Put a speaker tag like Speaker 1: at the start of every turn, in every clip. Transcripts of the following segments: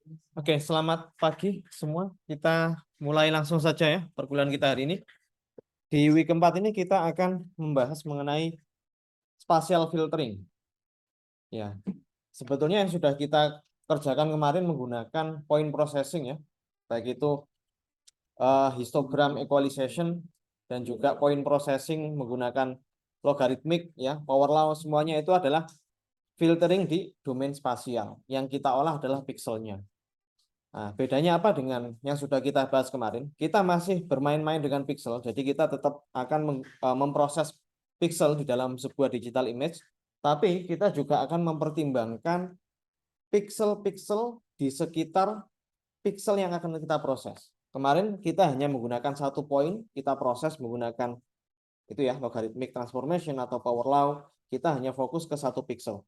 Speaker 1: Oke, selamat pagi semua. Kita mulai langsung saja ya perkuliahan kita hari ini. Di week keempat ini kita akan membahas mengenai spatial filtering. Ya, sebetulnya yang sudah kita kerjakan kemarin menggunakan point processing ya, baik itu histogram equalization dan juga point processing menggunakan logarithmic ya, power law, semuanya itu adalah filtering di domain spasial. Yang kita olah adalah pixelnya. Nah, bedanya apa dengan yang sudah kita bahas kemarin? Kita masih bermain-main dengan pixel, jadi kita tetap akan memproses pixel di dalam sebuah digital image, tapi kita juga akan mempertimbangkan pixel-pixel di sekitar pixel yang akan kita proses. Kemarin kita hanya menggunakan satu poin, kita proses menggunakan itu ya, logarithmic transformation atau power law, kita hanya fokus ke satu pixel.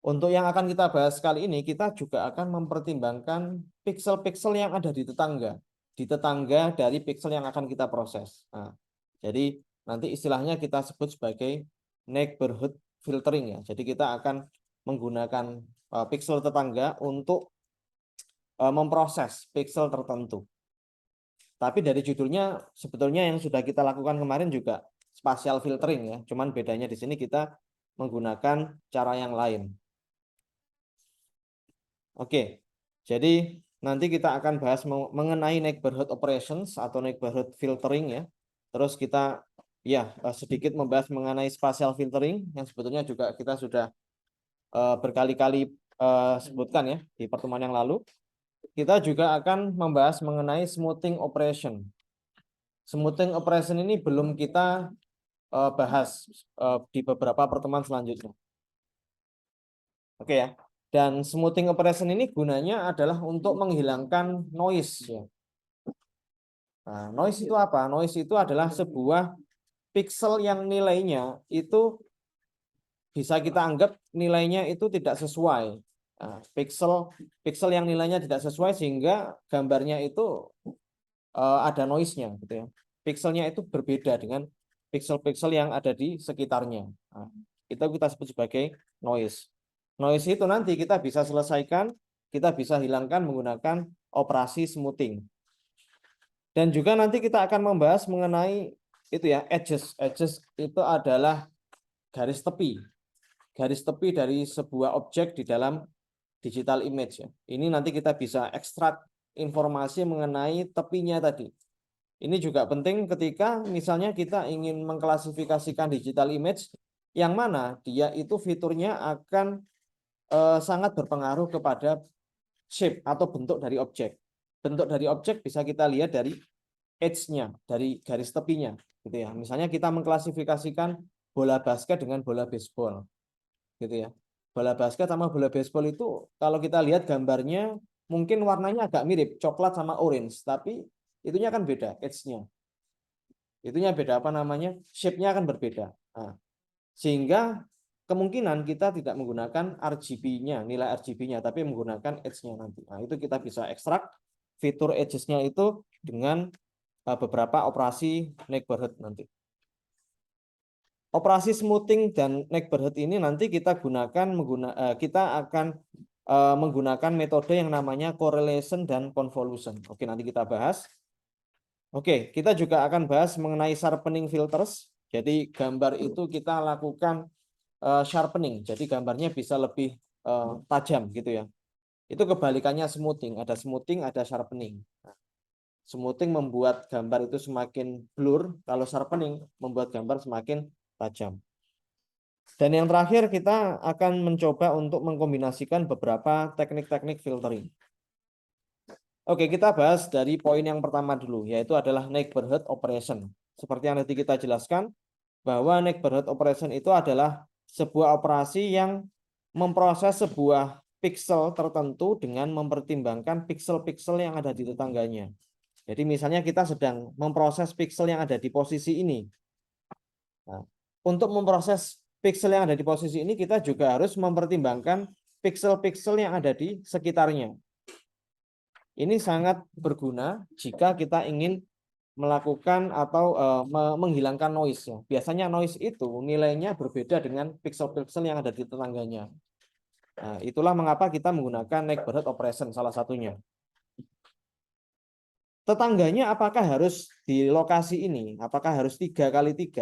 Speaker 1: Untuk yang akan kita bahas kali ini, kita juga akan mempertimbangkan pixel-pixel yang ada di tetangga dari pixel yang akan kita proses. Nah, jadi nanti istilahnya kita sebut sebagai neighborhood filtering ya. Jadi kita akan menggunakan pixel tetangga untuk memproses pixel tertentu. Tapi dari judulnya sebetulnya yang sudah kita lakukan kemarin juga spatial filtering ya. Cuman bedanya di sini kita menggunakan cara yang lain. Oke, jadi nanti kita akan bahas mengenai neighborhood operations atau neighborhood filtering ya. Terus kita ya sedikit membahas mengenai spatial filtering yang sebetulnya juga kita sudah berkali-kali sebutkan ya di pertemuan yang lalu. Kita juga akan membahas mengenai smoothing operation. Smoothing operation ini belum kita bahas di beberapa pertemuan selanjutnya. Oke ya. Dan smoothing operation ini gunanya adalah untuk menghilangkan noise ya. Nah, noise itu apa? Noise itu adalah sebuah pixel yang nilainya itu bisa kita anggap nilainya itu tidak sesuai. Nah, pixel yang nilainya tidak sesuai sehingga gambarnya itu ada noise-nya gitu ya. Pixelnya itu berbeda dengan pixel-pixel yang ada di sekitarnya. Nah, itu kita sebut sebagai noise. Noise itu nanti kita bisa selesaikan, kita bisa hilangkan menggunakan operasi smoothing. Dan juga nanti kita akan membahas mengenai itu ya, edges. Edges itu adalah garis tepi. Garis tepi dari sebuah objek di dalam digital image ya. Ini nanti kita bisa ekstrak informasi mengenai tepinya tadi. Ini juga penting ketika misalnya kita ingin mengklasifikasikan digital image yang mana dia itu fiturnya akan sangat berpengaruh kepada shape atau bentuk dari objek. Bentuk dari objek bisa kita lihat dari edge-nya, dari garis tepinya, gitu ya. Misalnya kita mengklasifikasikan bola basket dengan bola baseball, gitu ya. Bola basket sama bola baseball itu kalau kita lihat gambarnya mungkin warnanya agak mirip, coklat sama orange, tapi itunya kan beda, edge-nya. Itunya beda apa namanya? Shape-nya akan berbeda. Nah, sehingga kemungkinan kita tidak menggunakan RGB-nya, nilai RGB-nya, tapi menggunakan edge-nya nanti. Nah, itu kita bisa ekstrak fitur edges-nya itu dengan beberapa operasi neighborhood nanti. Operasi smoothing dan neighborhood ini nanti kita akan menggunakan metode yang namanya correlation dan convolution. Oke, nanti kita bahas. Oke, kita juga akan bahas mengenai sharpening filters. Jadi gambar itu kita lakukan sharpening. Jadi gambarnya bisa lebih tajam gitu ya. Itu kebalikannya smoothing. Ada smoothing, ada sharpening. Nah, smoothing membuat gambar itu semakin blur, kalau sharpening membuat gambar semakin tajam. Dan yang terakhir kita akan mencoba untuk mengkombinasikan beberapa teknik-teknik filtering. Oke, kita bahas dari poin yang pertama dulu, yaitu adalah neighborhood operation. Seperti yang nanti kita jelaskan, bahwa neighborhood operation itu adalah sebuah operasi yang memproses sebuah pixel tertentu dengan mempertimbangkan pixel-pixel yang ada di tetangganya. Jadi misalnya kita sedang memproses pixel yang ada di posisi ini. Nah, untuk memproses pixel yang ada di posisi ini, kita juga harus mempertimbangkan pixel-pixel yang ada di sekitarnya. Ini sangat berguna jika kita ingin melakukan atau menghilangkan noise ya. Biasanya noise itu nilainya berbeda dengan pixel-pixel yang ada di tetangganya. Nah, itulah mengapa kita menggunakan neighborhood operation salah satunya. Tetangganya apakah harus di lokasi ini? Apakah harus 3x3?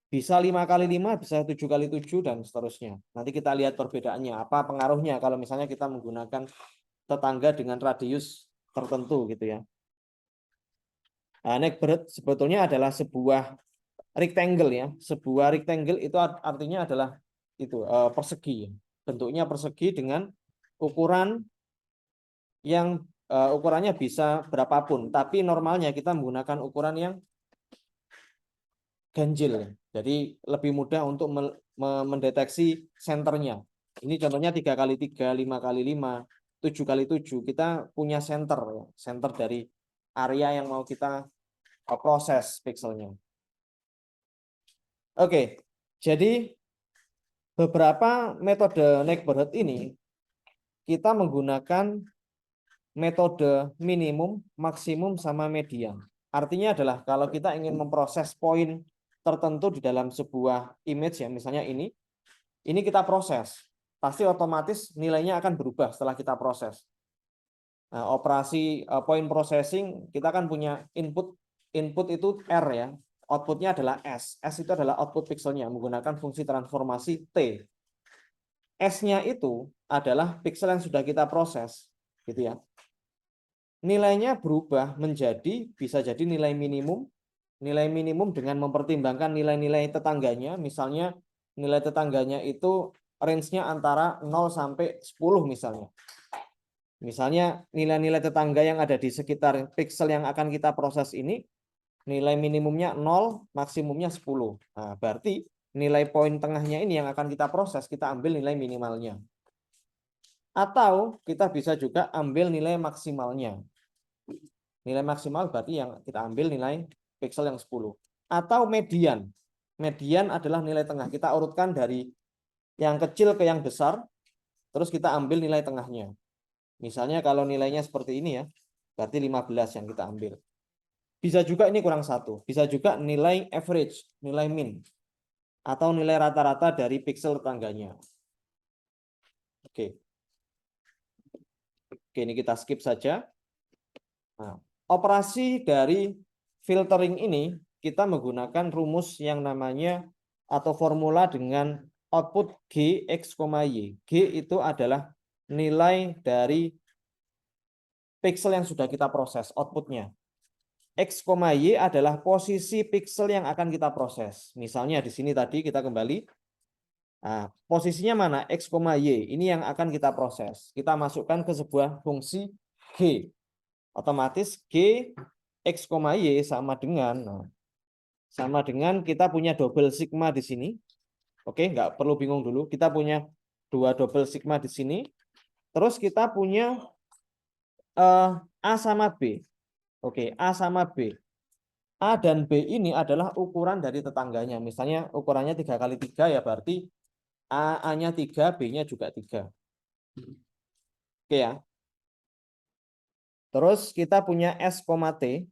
Speaker 1: Bisa 5x5, bisa 7x7 dan seterusnya. Nanti kita lihat perbedaannya. Apa pengaruhnya kalau misalnya kita menggunakan tetangga dengan radius tertentu gitu ya. Nah, neighborhood sebetulnya adalah sebuah rectangle ya. Sebuah rectangle itu artinya adalah itu persegi. Bentuknya persegi dengan ukuran yang ukurannya bisa berapapun, tapi normalnya kita menggunakan ukuran yang ganjil. Jadi lebih mudah untuk mendeteksi senternya. Ini contohnya 3x3, 5x5, 7x7. Kita punya center, ya. Center dari area yang mau kita proses pixelnya. Oke, jadi beberapa metode neighborhood ini kita menggunakan metode minimum, maksimum, sama median. Artinya adalah kalau kita ingin memproses poin tertentu di dalam sebuah image ya, misalnya ini kita proses, pasti otomatis nilainya akan berubah setelah kita proses. Nah, operasi point processing kita kan punya input itu R ya, outputnya adalah S. S itu adalah output pixelnya menggunakan fungsi transformasi T. S-nya itu adalah pixel yang sudah kita proses, gitu ya. Nilainya berubah menjadi bisa jadi nilai minimum dengan mempertimbangkan nilai-nilai tetangganya, misalnya nilai tetangganya itu range-nya antara 0 sampai 10 misalnya. Misalnya nilai-nilai tetangga yang ada di sekitar pixel yang akan kita proses ini, nilai minimumnya 0, maksimumnya 10. Nah, berarti nilai poin tengahnya ini yang akan kita proses, kita ambil nilai minimalnya. Atau kita bisa juga ambil nilai maksimalnya. Nilai maksimal berarti yang kita ambil nilai pixel yang 10. Atau median. Median adalah nilai tengah. Kita urutkan dari yang kecil ke yang besar, terus kita ambil nilai tengahnya. Misalnya kalau nilainya seperti ini ya, berarti 15 yang kita ambil. Bisa juga ini kurang 1. Bisa juga nilai average, nilai min. Atau nilai rata-rata dari pixel tetangganya. Oke. Oke, ini kita skip saja. Nah, operasi dari filtering ini kita menggunakan rumus yang namanya atau formula dengan output G, X, Y. G itu adalah nilai dari pixel yang sudah kita proses, outputnya. X, Y adalah posisi pixel yang akan kita proses. Misalnya di sini tadi kita kembali. Nah, posisinya mana? X, Y. Ini yang akan kita proses. Kita masukkan ke sebuah fungsi G. Otomatis G, X, Y sama dengan kita punya double sigma di sini. Oke, nggak perlu bingung dulu. Kita punya 2 double sigma di sini. Terus kita punya A sama B. Oke, A sama B. A dan B ini adalah ukuran dari tetangganya. Misalnya ukurannya 3x3 ya berarti A-nya 3, B-nya juga 3. Oke ya. Terus kita punya S, T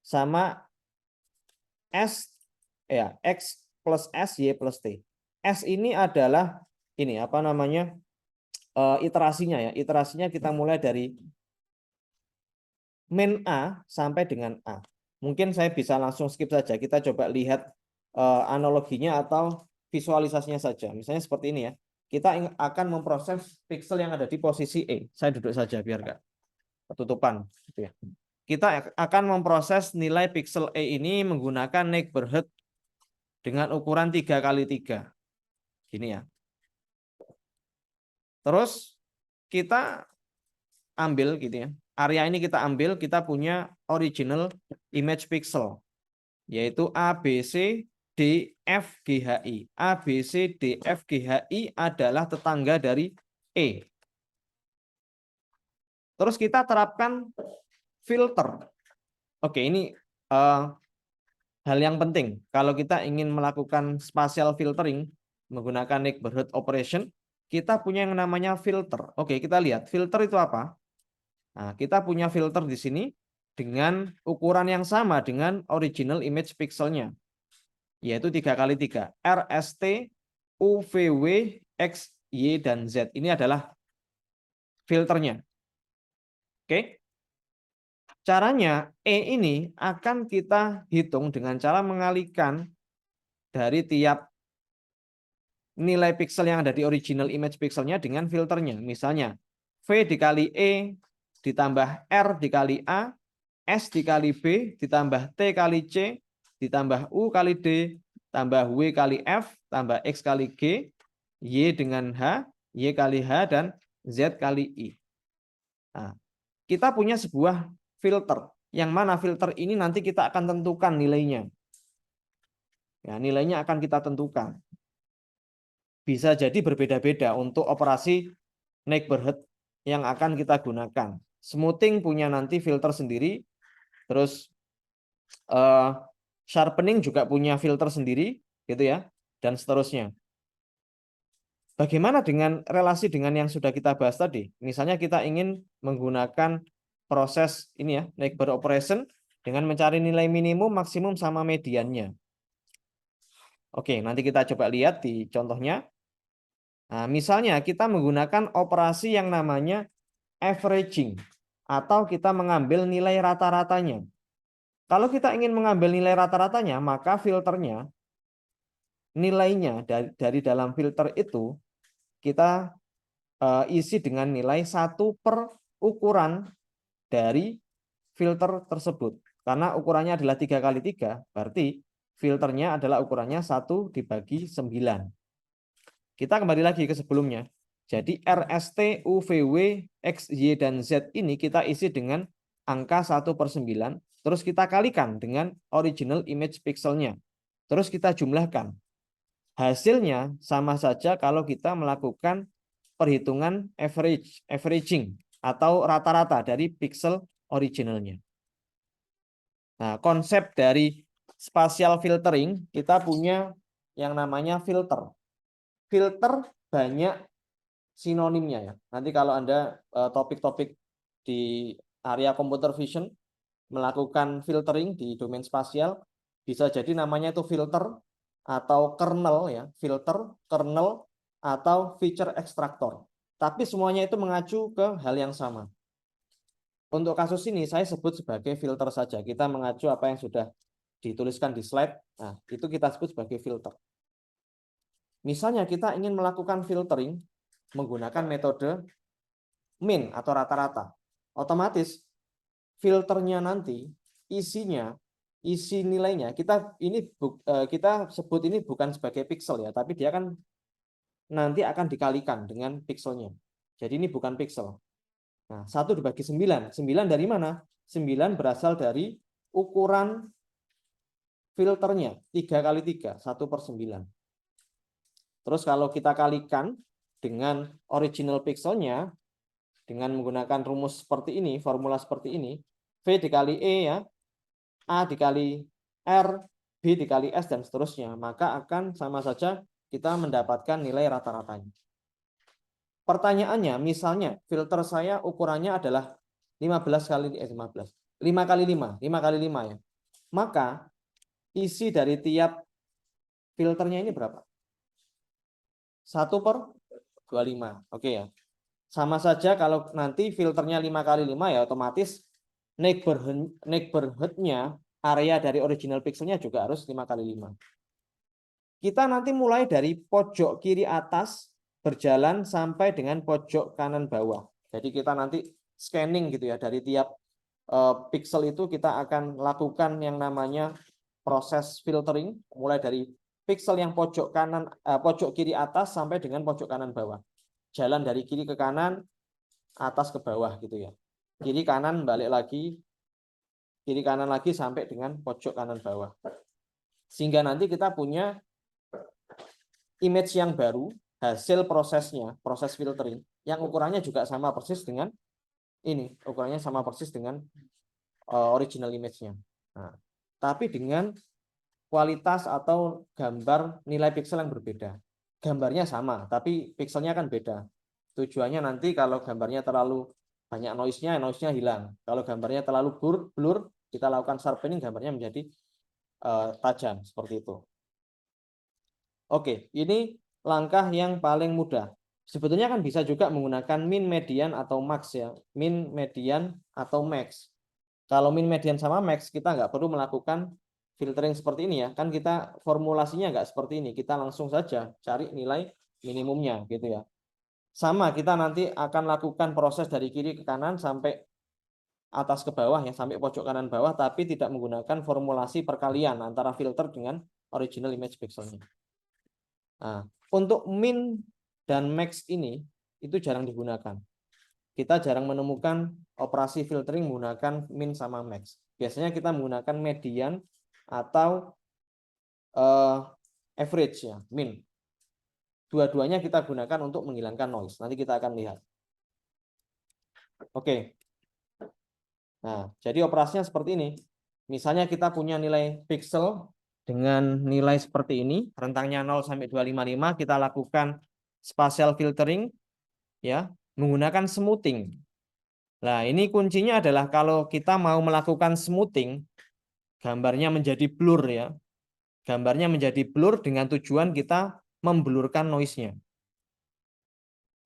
Speaker 1: sama S ya, X plus S, Y plus T. S ini adalah ini apa namanya? Iterasinya ya. Iterasinya kita mulai dari min A sampai dengan A. Mungkin saya bisa langsung skip saja. Kita coba lihat analoginya atau visualisasinya saja. Misalnya seperti ini ya. Kita akan memproses pixel yang ada di posisi E. Saya duduk saja biar enggak ketutupan gitu ya. Kita akan memproses nilai pixel E ini menggunakan neighborhood dengan ukuran 3x3. Gini ya. Terus kita ambil gitu ya. Area ini kita ambil, kita punya original image pixel yaitu A, B, C, D, F, G, H, I. A, B, C, D, F, G, H, I adalah tetangga dari E. Terus kita terapkan filter. Oke, ini hal yang penting. Kalau kita ingin melakukan spatial filtering menggunakan neighborhood operation, kita punya yang namanya filter. Oke, kita lihat filter itu apa. Nah, kita punya filter di sini dengan ukuran yang sama dengan original image pixelnya, yaitu 3x3. RST UVW X Y, dan Z. Ini adalah filternya. Oke. Caranya E ini akan kita hitung dengan cara mengalihkan dari tiap nilai pixel yang ada di original image pixelnya dengan filternya. Misalnya V dikali E ditambah R dikali A, S dikali B ditambah T kali C ditambah U kali D tambah W kali F tambah X kali G, Y dengan H, Y kali H, dan Z kali I. Nah, kita punya sebuah filter, yang mana filter ini nanti kita akan tentukan nilainya. Ya, nilainya akan kita tentukan. Bisa jadi berbeda-beda untuk operasi neighborhood yang akan kita gunakan. Smoothing punya nanti filter sendiri, terus sharpening juga punya filter sendiri, gitu ya, dan seterusnya. Bagaimana dengan relasi dengan yang sudah kita bahas tadi? Misalnya kita ingin menggunakan proses ini ya, neighbor operation dengan mencari nilai minimum, maksimum, sama mediannya. Oke, nanti kita coba lihat di contohnya. Nah, misalnya kita menggunakan operasi yang namanya averaging, atau kita mengambil nilai rata-ratanya. Kalau kita ingin mengambil nilai rata-ratanya, maka filternya, nilainya dari dalam filter itu kita isi dengan nilai 1 per ukuran dari filter tersebut. Karena ukurannya adalah 3 kali 3, berarti filternya adalah ukurannya 1 dibagi 9. Kita kembali lagi ke sebelumnya. Jadi RST, UVW, X, Y, dan Z ini kita isi dengan angka 1 per 9. Terus kita kalikan dengan original image pixelnya. Terus kita jumlahkan. Hasilnya sama saja kalau kita melakukan perhitungan averaging atau rata-rata dari pixel originalnya. Nah, konsep dari spatial filtering, kita punya yang namanya filter. Filter banyak sinonimnya ya. Nanti kalau Anda topik-topik di area computer vision melakukan filtering di domain spasial, bisa jadi namanya itu filter atau kernel ya, filter, kernel, atau feature extractor. Tapi semuanya itu mengacu ke hal yang sama. Untuk kasus ini saya sebut sebagai filter saja. Kita mengacu apa yang sudah dituliskan di slide. Nah, itu kita sebut sebagai filter. Misalnya kita ingin melakukan filtering menggunakan metode min atau rata-rata. Otomatis filternya nanti isinya, isi nilainya kita sebut ini bukan sebagai pixel ya, tapi dia kan nanti akan dikalikan dengan pixelnya. Jadi ini bukan pixel. Nah, 1 dibagi 9. 9 dari mana? 9 berasal dari ukuran filternya. 3 kali 3, 1 per 9. Terus kalau kita kalikan dengan original pixelnya, dengan menggunakan rumus seperti ini, formula seperti ini, V dikali E ya, A dikali R, B dikali S, dan seterusnya, maka akan sama saja kita mendapatkan nilai rata-ratanya. Pertanyaannya, misalnya filter saya ukurannya adalah 5 kali 5 kali 5 ya. Maka isi dari tiap filternya ini berapa? 1 per 25. Oke ya. Sama saja kalau nanti filternya 5 kali 5 ya, otomatis neighborhood-nya, area dari original pixelnya juga harus 5 kali 5. Kita nanti mulai dari pojok kiri atas berjalan sampai dengan pojok kanan bawah. Jadi kita nanti scanning gitu ya, dari tiap pixel itu kita akan lakukan yang namanya proses filtering, mulai dari pixel yang pojok kanan, pojok kiri atas sampai dengan pojok kanan bawah. Jalan dari kiri ke kanan, atas ke bawah gitu ya. Kiri kanan balik lagi, kiri kanan lagi sampai dengan pojok kanan bawah. Sehingga nanti kita punya image yang baru, hasil prosesnya, proses filtering, yang ukurannya juga sama persis dengan ini, ukurannya sama persis dengan original image-nya. Nah, tapi dengan kualitas atau gambar nilai pixel yang berbeda. Gambarnya sama, tapi pixelnya kan beda. Tujuannya nanti kalau gambarnya terlalu banyak noise-nya hilang. Kalau gambarnya terlalu blur, kita lakukan sharpening, gambarnya menjadi tajam seperti itu. Oke, ini langkah yang paling mudah. Sebetulnya kan bisa juga menggunakan min, median, atau max ya. Min, median, atau max. Kalau min, median, sama max, kita nggak perlu melakukan filtering seperti ini ya. Kan kita formulasinya nggak seperti ini. Kita langsung saja cari nilai minimumnya gitu ya. Sama, kita nanti akan lakukan proses dari kiri ke kanan sampai atas ke bawah ya, sampai pojok kanan bawah, tapi tidak menggunakan formulasi perkalian antara filter dengan original image pixelnya. Nah, untuk min dan max ini itu jarang digunakan. Kita jarang menemukan operasi filtering menggunakan min sama max. Biasanya kita menggunakan median atau average ya, min. Dua-duanya kita gunakan untuk menghilangkan noise. Nanti kita akan lihat. Oke. Nah, jadi operasinya seperti ini. Misalnya kita punya nilai pixel dengan nilai seperti ini, rentangnya 0 sampai 255, kita lakukan spatial filtering ya, menggunakan smoothing. Nah, ini kuncinya adalah kalau kita mau melakukan smoothing, gambarnya menjadi blur ya. Gambarnya menjadi blur dengan tujuan kita memblurkan noise-nya.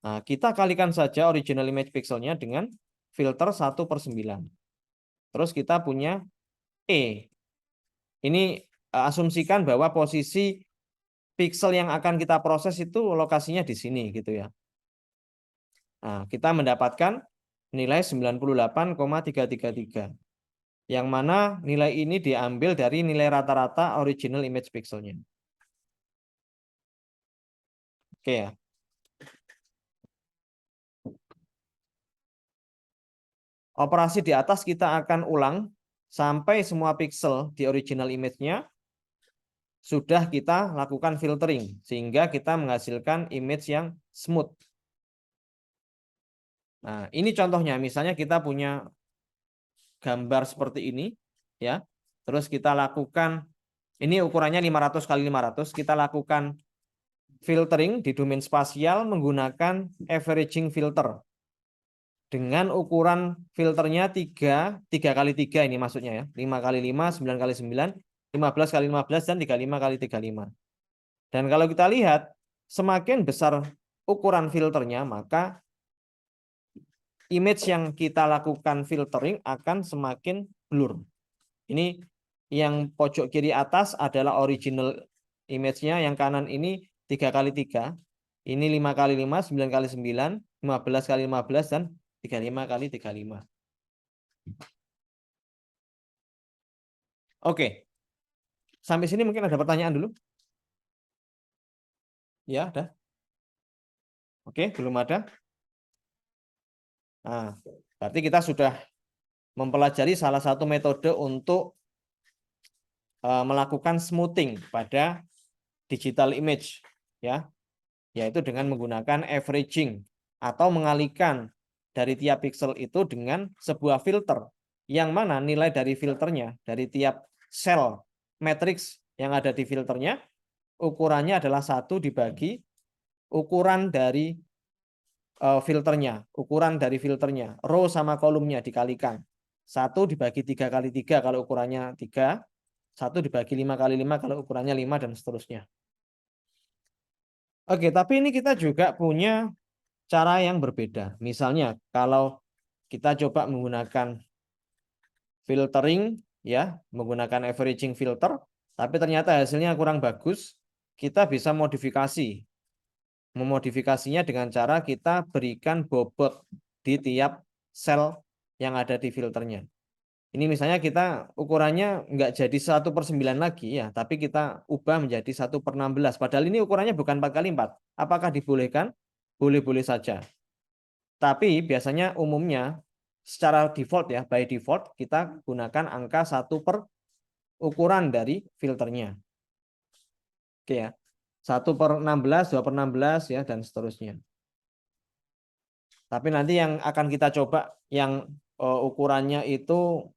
Speaker 1: Nah, kita kalikan saja original image pixelnya dengan filter 1/9. Terus kita punya E. Ini asumsikan bahwa posisi pixel yang akan kita proses itu lokasinya di sini gitu ya. Nah, kita mendapatkan nilai 98,333. Yang mana nilai ini diambil dari nilai rata-rata original image pixelnya. Oke ya. Operasi di atas kita akan ulang sampai semua pixel di original image-nya sudah kita lakukan filtering sehingga kita menghasilkan image yang smooth. Nah, ini contohnya, misalnya kita punya gambar seperti ini ya. Terus kita lakukan, ini ukurannya 500 kali 500, kita lakukan filtering di domain spasial menggunakan averaging filter. Dengan ukuran filternya 3 kali 3 ini maksudnya ya. 5 kali 5, 9 kali 9, 15 kali 15, dan 35 kali 35. Dan kalau kita lihat, semakin besar ukuran filternya, maka image yang kita lakukan filtering akan semakin blur. Ini yang pojok kiri atas adalah original image-nya, yang kanan ini 3 kali 3, ini 5 kali 5, 9 kali 9, 15 kali 15, dan 35 kali 35. Oke. Sampai sini mungkin ada pertanyaan dulu? Ya, ada. Oke, belum ada. Nah, berarti kita sudah mempelajari salah satu metode untuk melakukan smoothing pada digital image ya, yaitu dengan menggunakan averaging atau mengalihkan dari tiap pixel itu dengan sebuah filter, yang mana nilai dari filternya, dari tiap sel matriks yang ada di filternya, ukurannya adalah 1 dibagi ukuran dari filternya, row sama kolumnya dikalikan. 1 dibagi 3 kali 3 kalau ukurannya 3, 1 dibagi 5 kali 5 kalau ukurannya 5, dan seterusnya. Oke, tapi ini kita juga punya cara yang berbeda. Misalnya kalau kita coba menggunakan filtering ya, menggunakan averaging filter, tapi ternyata hasilnya kurang bagus, kita bisa modifikasi. Memodifikasinya dengan cara kita berikan bobot di tiap sel yang ada di filternya. Ini misalnya kita ukurannya nggak jadi 1/9 lagi ya, tapi kita ubah menjadi 1/16. Padahal ini ukurannya bukan 4 kali 4. Apakah dibolehkan? Boleh-boleh saja. Tapi biasanya umumnya secara default ya, by default kita gunakan angka 1 per ukuran dari filternya. Oke ya. 1/16, 2/16 ya, dan seterusnya. Tapi nanti yang akan kita coba yang ukurannya itu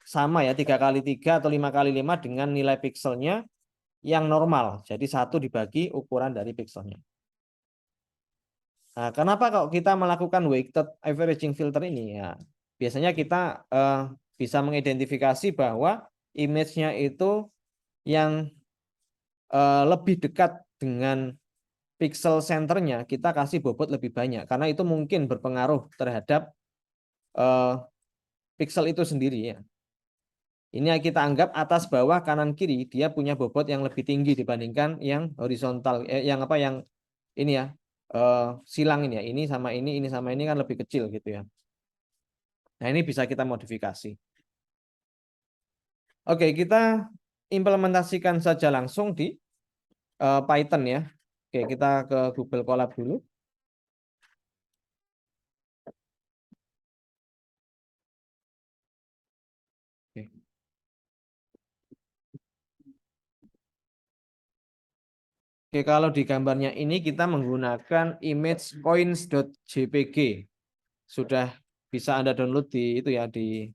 Speaker 1: sama ya, 3 kali 3 atau 5 kali 5 dengan nilai pixelnya yang normal. Jadi 1 dibagi ukuran dari pixelnya. Nah, kenapa kalau kita melakukan weighted averaging filter ini ya? Biasanya kita bisa mengidentifikasi bahwa image-nya itu yang lebih dekat dengan pixel centernya kita kasih bobot lebih banyak karena itu mungkin berpengaruh terhadap pixel itu sendiri ya. Ini kita anggap atas bawah kanan kiri dia punya bobot yang lebih tinggi dibandingkan yang horizontal yang apa yang ini ya silang ini ya ini sama ini kan lebih kecil gitu ya. Nah ini bisa kita modifikasi. Oke kita implementasikan saja langsung di Python ya. Oke kita ke Google Colab dulu. Oke. Oke, kalau di gambarnya ini kita menggunakan image coins.jpg. Sudah bisa Anda download di itu ya di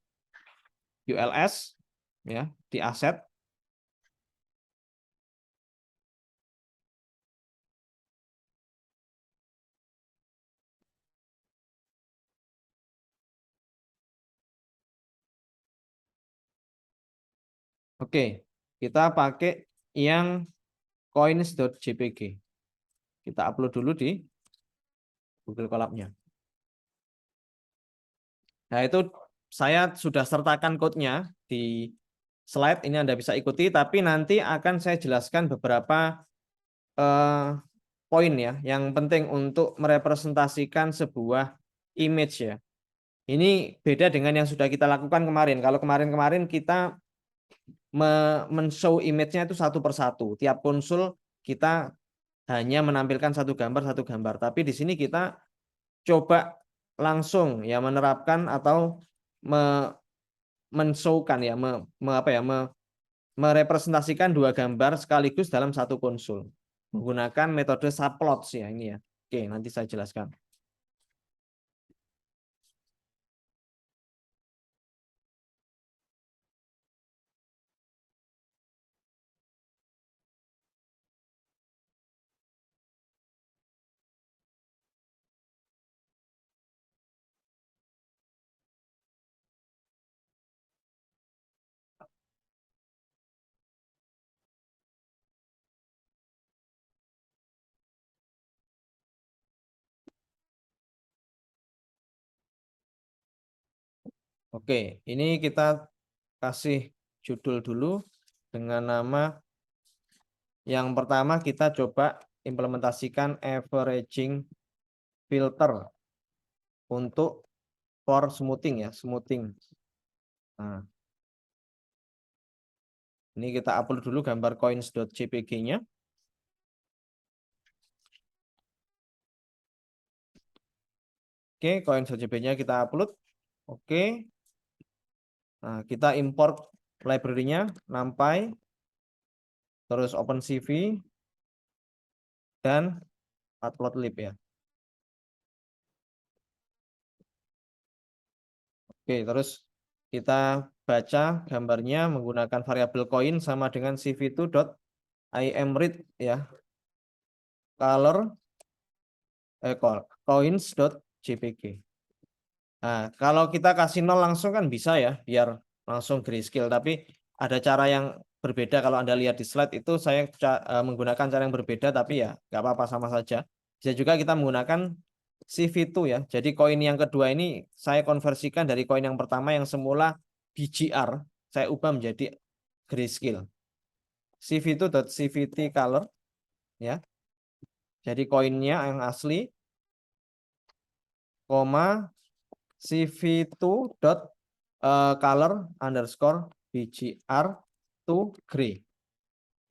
Speaker 1: ULS ya, di aset. Oke, kita pakai yang coins.jpg. Kita upload dulu di Google Colab-nya. Nah, itu saya sudah sertakan code-nya di slide. Ini Anda bisa ikuti, tapi nanti akan saya jelaskan beberapa poin ya, yang penting untuk merepresentasikan sebuah image ya. Ini beda dengan yang sudah kita lakukan kemarin. Kalau kemarin kita men-show image-nya itu satu persatu. Tiap konsul kita hanya menampilkan satu gambar. Tapi di sini kita coba langsung ya menerapkan atau men-show-kan ya, merepresentasikan dua gambar sekaligus dalam satu konsul menggunakan metode subplots ya ini ya. Oke, nanti saya jelaskan. Oke, ini kita kasih judul dulu dengan nama yang pertama kita coba implementasikan averaging filter untuk for smoothing ya, smoothing. Nah, ini kita upload dulu gambar coins.jpg-nya. Oke, coins.jpg-nya kita upload. Oke. Nah, kita import library-nya, NumPy, terus OpenCV, dan Matplotlib ya. Oke, terus kita baca gambarnya menggunakan variabel coin sama dengan cv2.imread ya. Color coins.jpg. Nah, kalau kita kasih 0 langsung kan bisa ya, biar langsung grayscale. Tapi ada cara yang berbeda kalau Anda lihat di slide itu saya menggunakan cara yang berbeda, tapi ya nggak apa-apa sama saja. Bisa juga kita menggunakan CV2 ya. Jadi koin yang kedua ini saya konversikan dari koin yang pertama yang semula BGR, saya ubah menjadi grayscale. CV2.cvt color ya. Jadi koinnya yang asli, koma cv2.color underscore bgr to gray.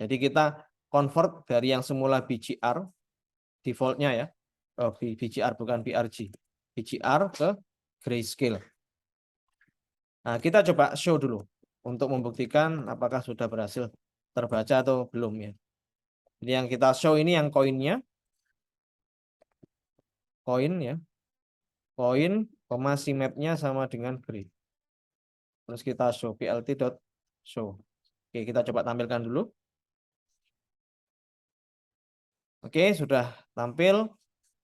Speaker 1: Jadi kita convert dari yang semula BGR defaultnya ya, BGR bukan BRG, BGR ke grayscale. Nah kita coba show dulu untuk membuktikan apakah sudah berhasil terbaca atau belum ya. Jadi yang kita show ini yang koinnya, koin ya, koin, mapnya sama dengan gray. Terus kita show plt.show. Oke, kita coba tampilkan dulu. Oke, sudah tampil.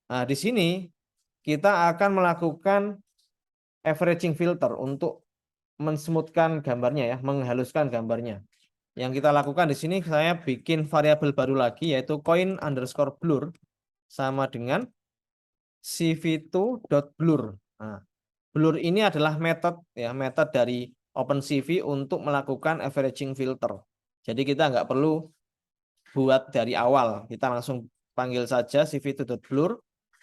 Speaker 1: Nah, di sini kita akan melakukan averaging filter untuk mensmoothkan gambarnya ya, menghaluskan gambarnya. Yang kita lakukan di sini saya bikin variabel baru lagi yaitu coin underscore blur. sama dengan cv2.blur. Nah, blur ini adalah metode dari OpenCV untuk melakukan averaging filter. Jadi kita nggak perlu buat dari awal, kita langsung panggil saja cv2.blur.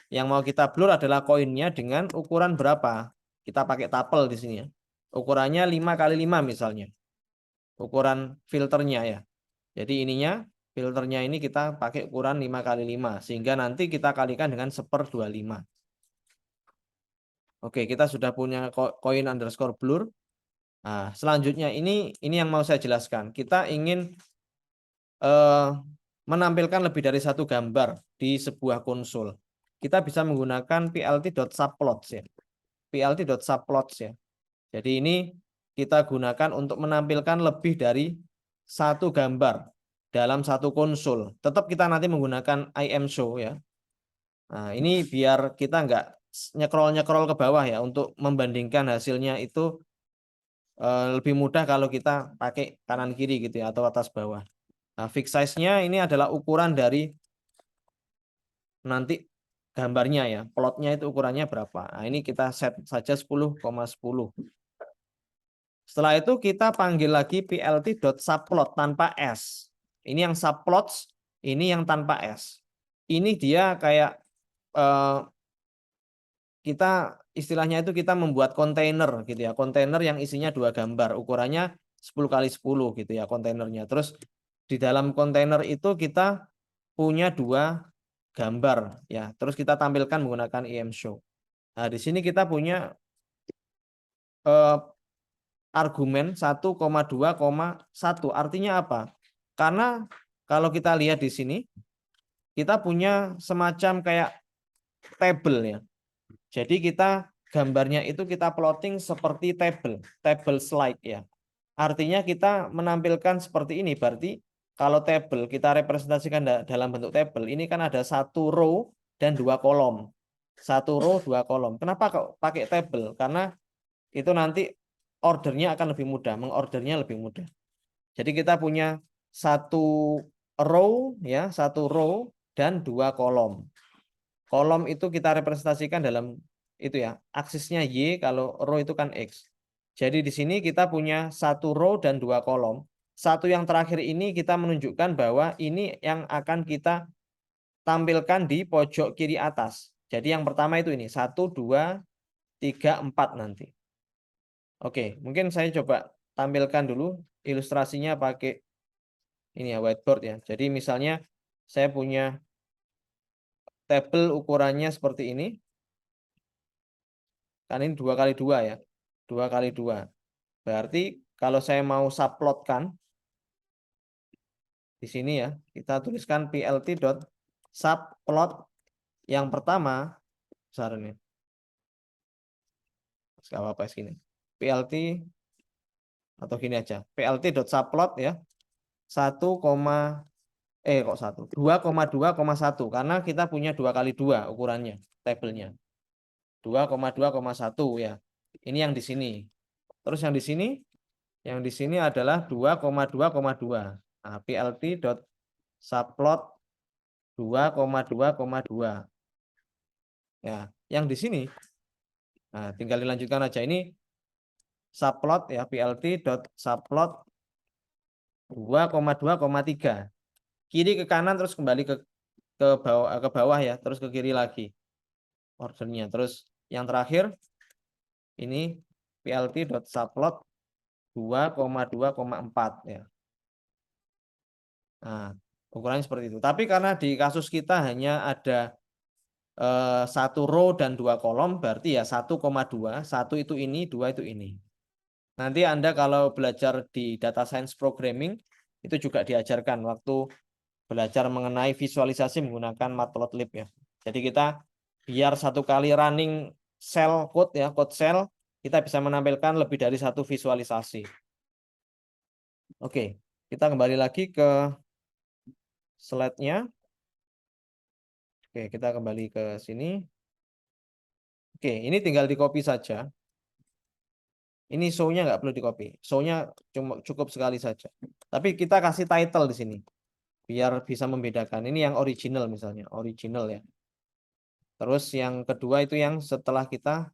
Speaker 1: Yang mau kita blur adalah koinnya dengan ukuran berapa. Kita pakai tapel di sini ya. Ukurannya 5x5 misalnya. Ukuran filternya ya. Jadi ininya filternya ini kita pakai ukuran 5x5 sehingga nanti kita kalikan dengan 1/25. Oke, kita sudah punya koin underscore blur. Nah, selanjutnya ini yang mau saya jelaskan. Kita ingin menampilkan lebih dari satu gambar di sebuah konsol. Kita bisa menggunakan plt.subplots ya. plt.subplots ya. Jadi ini kita gunakan untuk menampilkan lebih dari satu gambar dalam satu konsol. Tetap kita nanti menggunakan IMShow ya. Nah, ini biar kita nggak nyekrol ke bawah ya, untuk membandingkan hasilnya itu lebih mudah kalau kita pakai kanan kiri gitu ya, atau atas bawah. Nah, fix size-nya ini adalah ukuran dari nanti gambarnya ya, plotnya itu ukurannya berapa. Nah, ini kita set saja 10,10. Setelah itu kita panggil lagi plt.subplot tanpa S. Ini yang subplots, ini yang tanpa S. Ini dia kayak kita istilahnya itu kita membuat kontainer gitu ya, kontainer yang isinya 2 gambar, ukurannya 10x10 gitu ya kontainernya. Terus di dalam kontainer itu kita punya 2 gambar ya, terus kita tampilkan menggunakan IMShow. Nah, di sini kita punya argumen 1,2,1. Artinya apa? Karena kalau kita lihat di sini kita punya semacam kayak tabel ya. Jadi kita gambarnya itu kita plotting seperti tabel slide ya. Artinya kita menampilkan seperti ini. Berarti kalau tabel kita representasikan dalam bentuk tabel, ini kan ada 1 row dan 2 kolom. 1 row 2 kolom. Kenapa kok pakai tabel? Karena itu nanti ordernya akan lebih mudah, mengordernya lebih mudah. Jadi kita punya 1 row ya, 1 row dan 2 kolom. Kolom itu kita representasikan dalam itu ya, aksisnya Y, kalau row itu kan X. Jadi di sini kita punya 1 row dan 2 kolom. Satu yang terakhir ini kita menunjukkan bahwa ini yang akan kita tampilkan di pojok kiri atas. Jadi yang pertama itu ini 1, 2, 3, 4 nanti. Oke, mungkin saya coba tampilkan dulu ilustrasinya pakai ini ya, whiteboard ya. Jadi misalnya saya punya tabel ukurannya seperti ini. Kan ini 2x2 ya. 2x2. Berarti kalau saya mau subplotkan di sini ya, kita tuliskan plt.subplot yang pertama besar ini. Enggak apa-apa sini. plt atau gini aja. plt.subplot ya. 2,2,1 karena kita punya 2x2 ukurannya tabelnya. 2,2,1 ya. Ini yang di sini. Terus yang di sini adalah 2,2,2. Nah, plt.subplot 2,2,2. Ya, yang di sini. Nah, tinggal dilanjutkan aja, ini subplot ya, plt.subplot 2,2,3. Kiri ke kanan terus kembali ke bawah ya, terus ke kiri lagi ordernya. Terus yang terakhir ini plt.subplot 2,2,4 ya. Nah, ukurannya seperti itu. Tapi karena di kasus kita hanya ada 1 row dan 2 kolom, berarti ya 1,2, 1 itu ini, 2 itu ini. Nanti Anda kalau belajar di data science programming itu juga diajarkan waktu belajar mengenai visualisasi menggunakan Matplotlib ya. Jadi kita biar 1 kali running cell code ya, code cell, kita bisa menampilkan lebih dari 1 visualisasi. Oke, kita kembali lagi ke slide-nya. Oke, kita kembali ke sini. Oke, ini tinggal di copy saja. Ini show-nya nggak perlu di copy. Show-nya cukup sekali saja. Tapi kita kasih title di sini biar bisa membedakan. Ini yang original misalnya, original ya. Terus yang kedua itu yang setelah kita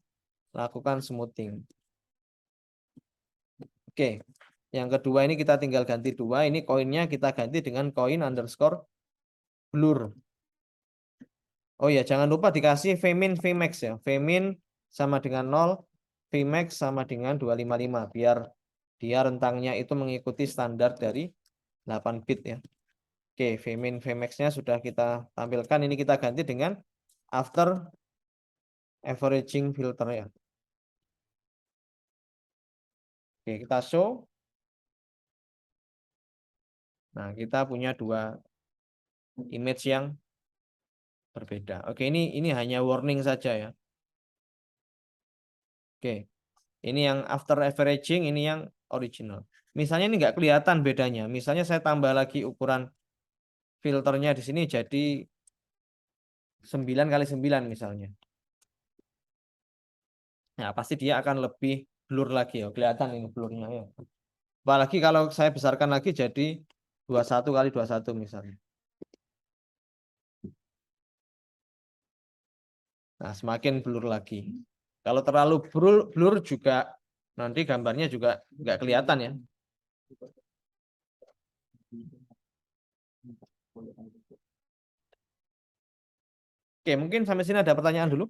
Speaker 1: lakukan smoothing. Oke, yang kedua ini kita tinggal ganti dua. Ini koinnya kita ganti dengan koin underscore blur. Oh ya, jangan lupa dikasih Vmin Vmax ya. Vmin sama dengan 0, Vmax sama dengan 255 biar dia rentangnya itu mengikuti standar dari 8 bit ya. Oke, Vmin Vmax-nya sudah kita tampilkan. Ini kita ganti dengan after averaging filter ya. Oke, kita show. Nah, kita punya dua image yang berbeda. Oke, ini hanya warning saja ya. Oke. Ini yang after averaging, ini yang original. Misalnya ini nggak kelihatan bedanya. Misalnya saya tambah lagi ukuran filternya di sini jadi 9 kali 9 misalnya. Nah, pasti dia akan lebih blur lagi ya. Kelihatan ini blurnya ya. Apalagi kalau saya besarkan lagi jadi 21 kali 21 misalnya. Nah, semakin blur lagi. Kalau terlalu blur juga nanti gambarnya juga nggak kelihatan ya. Oke, mungkin sampai sini ada pertanyaan dulu.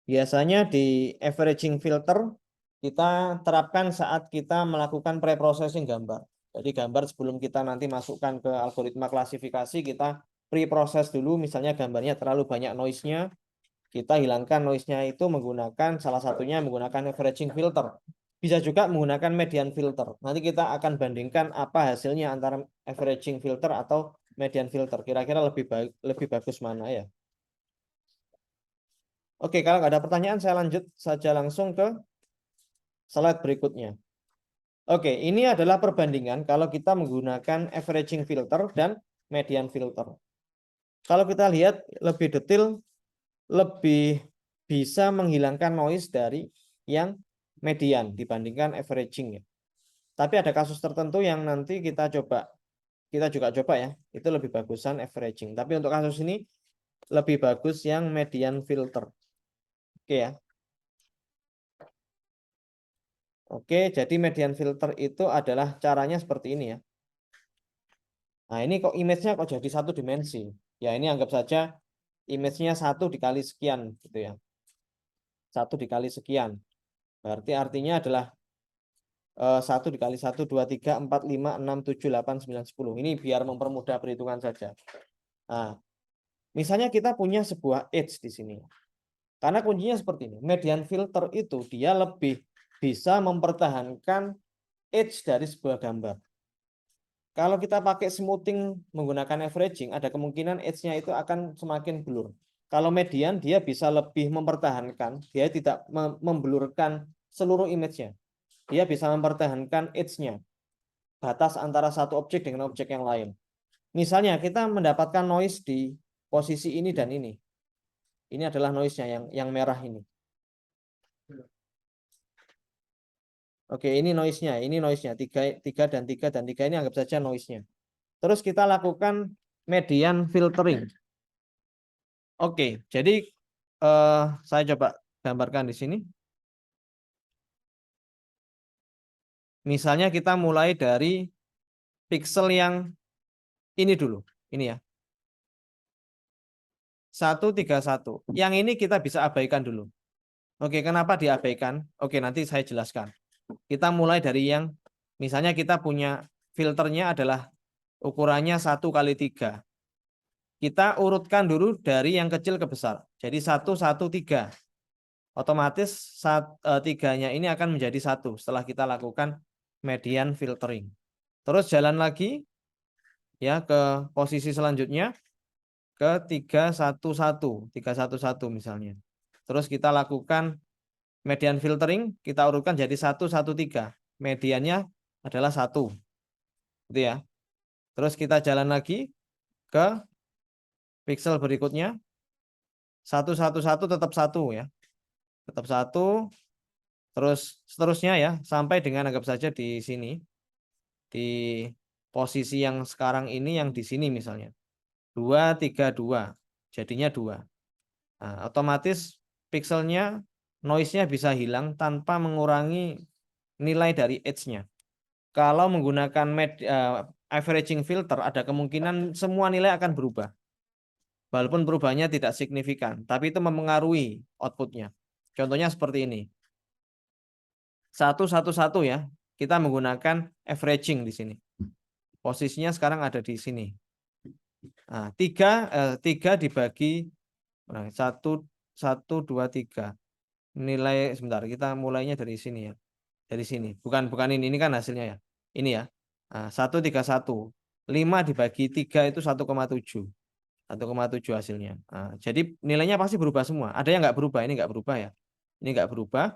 Speaker 1: Biasanya di averaging filter kita terapkan saat kita melakukan pre-processing gambar. Jadi gambar sebelum kita nanti masukkan ke algoritma klasifikasi, kita pre-process dulu, misalnya gambarnya terlalu banyak noise-nya, kita hilangkan noise-nya itu menggunakan salah satunya menggunakan averaging filter. Bisa juga menggunakan median filter. Nanti kita akan bandingkan apa hasilnya antara averaging filter atau median filter. Kira-kira lebih bagus mana ya? Oke, kalau nggak ada pertanyaan, saya lanjut saja langsung ke slide berikutnya. Oke, ini adalah perbandingan kalau kita menggunakan averaging filter dan median filter. Kalau kita lihat lebih detail, lebih bisa menghilangkan noise dari yang median dibandingkan averaging ya. Tapi ada kasus tertentu yang nanti kita juga coba ya, itu lebih bagusan averaging. Tapi untuk kasus ini lebih bagus yang median filter. Oke ya. Oke, jadi median filter itu adalah caranya seperti ini ya. Nah, ini kok image-nya kok jadi satu dimensi. Ya, ini anggap saja image-nya 1 dikali sekian gitu ya. 1 dikali sekian. Berarti artinya adalah 1 dikali 1, 2, 3, 4, 5, 6, 7, 8, 9, 10. Ini biar mempermudah perhitungan saja. Nah, misalnya kita punya sebuah edge di sini. Karena kuncinya seperti ini. Median filter itu dia lebih bisa mempertahankan edge dari sebuah gambar. Kalau kita pakai smoothing menggunakan averaging, ada kemungkinan edge-nya itu akan semakin blur. Kalau median, dia bisa lebih mempertahankan, dia tidak memblurkan seluruh image-nya. Dia bisa mempertahankan edge-nya, batas antara satu objek dengan objek yang lain. Misalnya, kita mendapatkan noise di posisi ini dan ini. Ini adalah noise-nya yang merah ini. Oke, ini noise-nya, ini noise-nya. 3 dan 3 dan 3 ini anggap saja noise-nya. Terus kita lakukan median filtering. Oke, jadi saya coba gambarkan di sini. Misalnya kita mulai dari pixel yang ini dulu, ini ya. 131. Yang ini kita bisa abaikan dulu. Oke, kenapa diabaikan? Oke, nanti saya jelaskan. Kita mulai dari yang, misalnya kita punya filternya adalah ukurannya 1 kali 3. Kita urutkan dulu dari yang kecil ke besar. Jadi 1, 1, 3. Otomatis tiganya ini akan menjadi 1 setelah kita lakukan median filtering. Terus jalan lagi ya ke posisi selanjutnya ke 311, 311 misalnya. Terus kita lakukan median filtering, kita urutkan jadi 113. Mediannya adalah 1. Gitu ya. Terus kita jalan lagi ke pixel berikutnya. 111 tetap 1 ya. Tetap 1. Terus seterusnya ya sampai dengan anggap saja di sini di posisi yang sekarang ini yang di sini misalnya 2, 3, 2 jadinya 2. Nah, otomatis pikselnya noise-nya bisa hilang tanpa mengurangi nilai dari edge-nya. Kalau menggunakan averaging filter ada kemungkinan semua nilai akan berubah. Walaupun perubahannya tidak signifikan, tapi itu mempengaruhi outputnya. Contohnya seperti ini. 1, 1, 1 ya. Kita menggunakan averaging di sini. Posisinya sekarang ada di sini. Nah, 3 dibagi 1, 2, 3. Nilai sebentar, kita mulainya dari sini ya. Dari sini. Bukan ini kan hasilnya ya. Ini ya. Nah, 1, 3, 1. 5 dibagi 3 itu 1,7. 1,7 hasilnya. Nah, jadi nilainya pasti berubah semua. Ada yang nggak berubah, ini nggak berubah ya. Ini nggak berubah.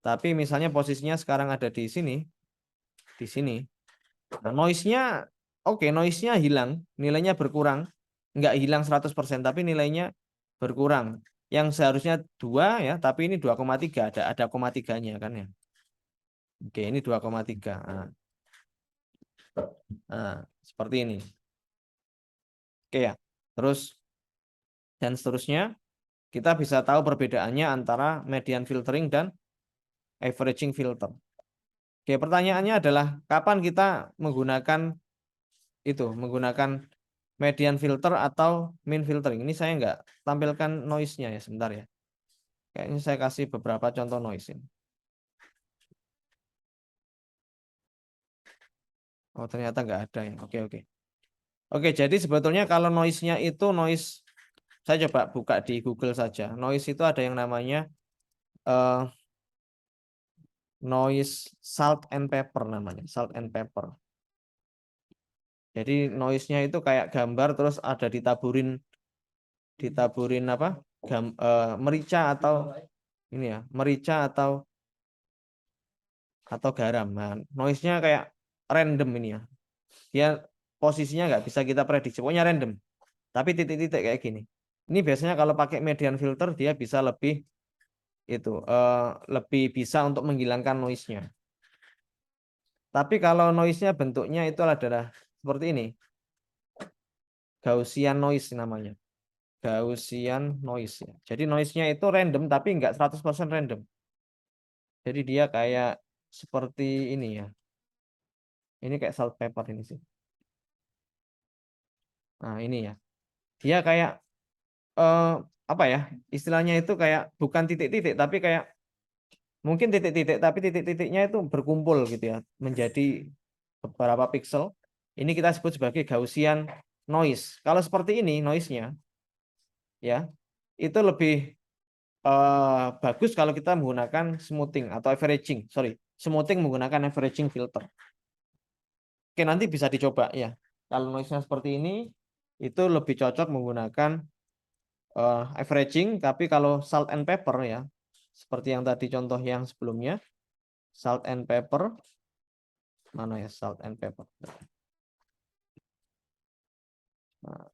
Speaker 1: Tapi misalnya posisinya sekarang ada di sini. Di sini. Nah, noise-nya oke, noise-nya hilang, nilainya berkurang. Nggak hilang 100%, tapi nilainya berkurang. Yang seharusnya 2 ya, tapi ini 2,3, ada koma tiganya kan ya. Oke, ini 2,3. Nah, seperti ini. Oke ya. Terus dan seterusnya kita bisa tahu perbedaannya antara median filtering dan averaging filter. Oke, pertanyaannya adalah kapan kita menggunakan median filter atau mean filtering. Ini saya nggak tampilkan noise-nya ya, sebentar ya. Kayaknya saya kasih beberapa contoh noise ini. Oh, ternyata nggak ada ya. Oke, oke. Oke, jadi sebetulnya kalau noise-nya itu noise, saya coba buka di Google saja. Noise itu ada yang namanya noise salt and pepper namanya, salt and pepper. Jadi noise-nya itu kayak gambar terus ada ditaburin apa? Merica atau ini ya, merica atau garam. Nah, noise-nya kayak random ini ya. Dia posisinya nggak bisa kita prediksi, pokoknya random. Tapi titik-titik kayak gini. Ini biasanya kalau pakai median filter dia bisa lebih bisa untuk menghilangkan noise-nya. Tapi kalau noise-nya bentuknya itu adalah seperti ini. Gaussian noise namanya. Gaussian noise ya. Jadi noise-nya itu random tapi nggak 100% random. Jadi dia kayak seperti ini ya. Ini kayak salt pepper ini sih. Nah, ini ya. Dia kayak eh, apa ya? Istilahnya itu kayak bukan titik-titik tapi kayak mungkin titik-titik tapi titik-titiknya itu berkumpul gitu ya, menjadi beberapa pixel. Ini kita sebut sebagai Gaussian noise. Kalau seperti ini noise-nya ya, itu lebih bagus kalau kita menggunakan smoothing atau averaging. Sorry, smoothing menggunakan averaging filter. Oke, nanti bisa dicoba ya. Kalau noise-nya seperti ini, itu lebih cocok menggunakan averaging. Tapi kalau salt and pepper ya, seperti yang tadi contoh yang sebelumnya, salt and pepper, mana ya salt and pepper? Nah,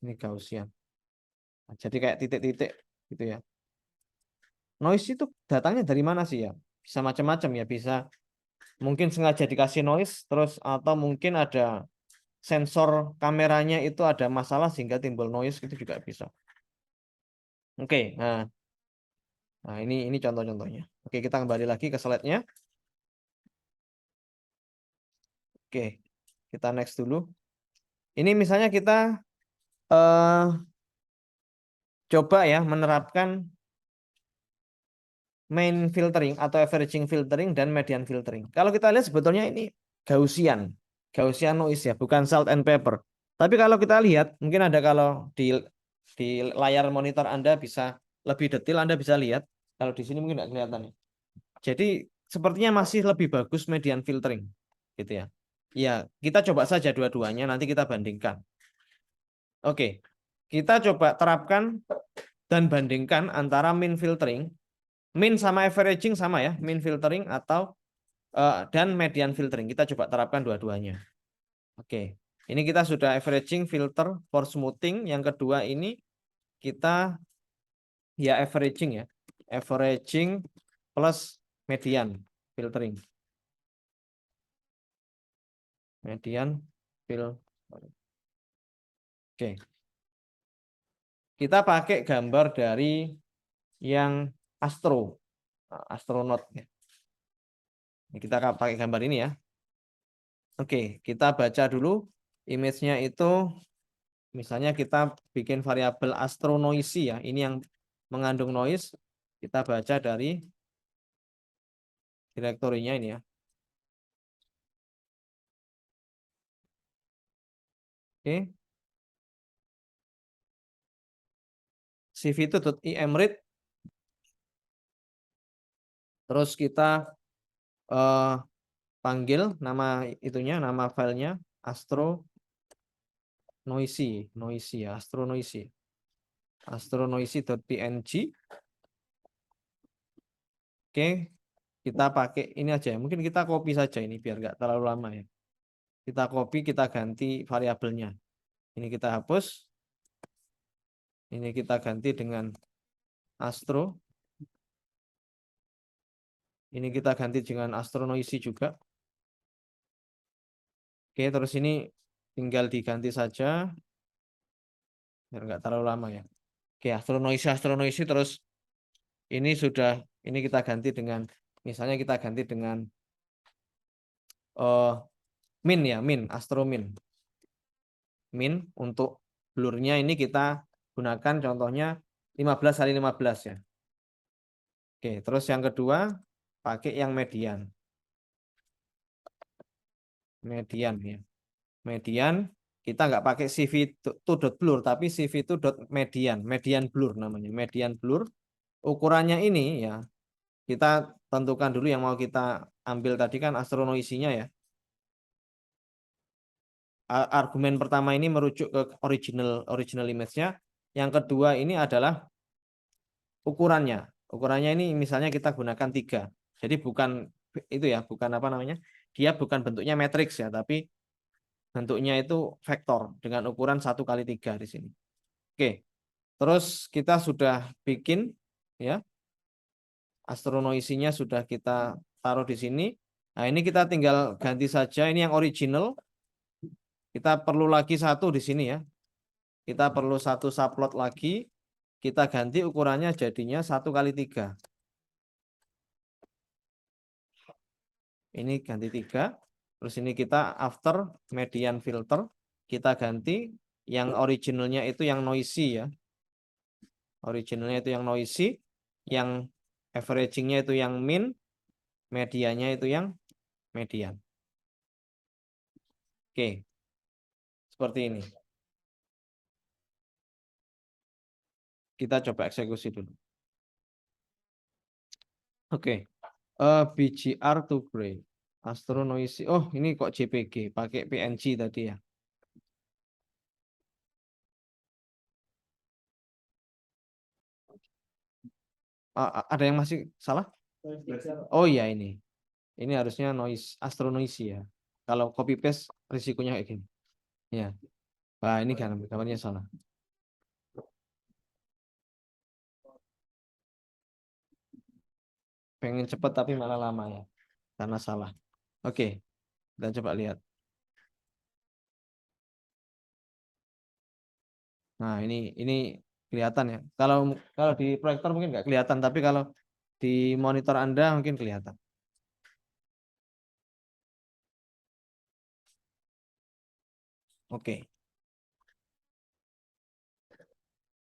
Speaker 1: ini Gaussian. Nah, jadi kayak titik-titik gitu ya. Noise itu datangnya dari mana sih ya? Bisa macam-macam ya, bisa mungkin sengaja dikasih noise terus atau mungkin ada sensor kameranya itu ada masalah sehingga timbul noise, itu juga bisa. Oke, nah ini contoh-contohnya. Oke, kita kembali lagi ke slide-nya. Oke, kita next dulu. Ini misalnya kita coba ya menerapkan main filtering atau averaging filtering dan median filtering. Kalau kita lihat sebetulnya ini Gaussian noise ya, bukan salt and pepper. Tapi kalau kita lihat, mungkin ada kalau di layar monitor Anda bisa lebih detail, Anda bisa lihat. Kalau di sini mungkin nggak kelihatan ya. Jadi sepertinya masih lebih bagus median filtering, gitu ya. Ya, kita coba saja dua-duanya, nanti kita bandingkan. Oke, kita coba terapkan dan bandingkan antara mean filtering, mean sama averaging sama ya, mean filtering atau dan median filtering. Kita coba terapkan dua-duanya. Oke, ini kita sudah averaging filter for smoothing. Yang kedua ini kita ya averaging ya, averaging plus median filtering. median filter. Oke, kita pakai gambar dari yang astronaut ya. Kita pakai gambar ini ya. Oke, kita baca dulu image-nya itu. Misalnya kita bikin variabel astronoise ya. Ini yang mengandung noise. Kita baca dari direktorinya ini ya. Oke. CV itu .imread. Terus kita panggil nama itunya, nama filenya astronoise, ya, astronoise.png. Oke, kita pakai ini aja. Mungkin kita copy saja ini biar nggak terlalu lama ya. Kita copy, kita ganti variabelnya. Ini kita hapus. Ini kita ganti dengan astro. Ini kita ganti dengan astronoise juga. Oke, terus ini tinggal diganti saja. Biar nggak terlalu lama ya. Oke, astronoise terus ini kita ganti dengan, misalnya kita ganti dengan min ya, astromin. Min untuk blurnya ini kita gunakan contohnya 15x15 ya. Oke, terus yang kedua pakai yang median. Median ya. Median kita nggak pakai CV2.blur tapi CV2.median, median blur namanya. Median blur ukurannya ini ya. Kita tentukan dulu yang mau kita ambil tadi kan astronoisinya ya. Argumen pertama ini merujuk ke original image-nya. Yang kedua ini adalah ukurannya. Ukurannya ini misalnya kita gunakan 3. Jadi bukan itu ya, bukan apa namanya? Dia bukan bentuknya matriks ya, tapi bentuknya itu vektor dengan ukuran 1x3 di sini. Oke. Terus kita sudah bikin ya. Astronoisinya sudah kita taruh di sini. Nah, ini kita tinggal ganti saja ini yang original. Kita perlu lagi satu di sini ya. Kita perlu satu subplot lagi. Kita ganti ukurannya jadinya 1x3. Ini ganti 3. Terus ini kita after median filter. Kita ganti yang originalnya itu yang noisy ya. Originalnya itu yang noisy. Yang averagingnya itu yang min. Medianya itu yang median. Oke. Seperti ini. Kita coba eksekusi dulu. Oke. BGR to gray. Astronoise. Oh, ini kok JPG, pakai PNG tadi ya. Ada yang masih salah? Oh iya ini. Ini harusnya noise astronoise ya. Kalau copy paste risikonya kayak gini. Ya. Wah, ini kan gambarnya salah. Pengen cepat tapi malah lama ya. Karena salah. Oke. Kita coba lihat. Nah, ini kelihatan ya. Kalau di proyektor mungkin nggak kelihatan, tapi kalau di monitor Anda mungkin kelihatan. Oke.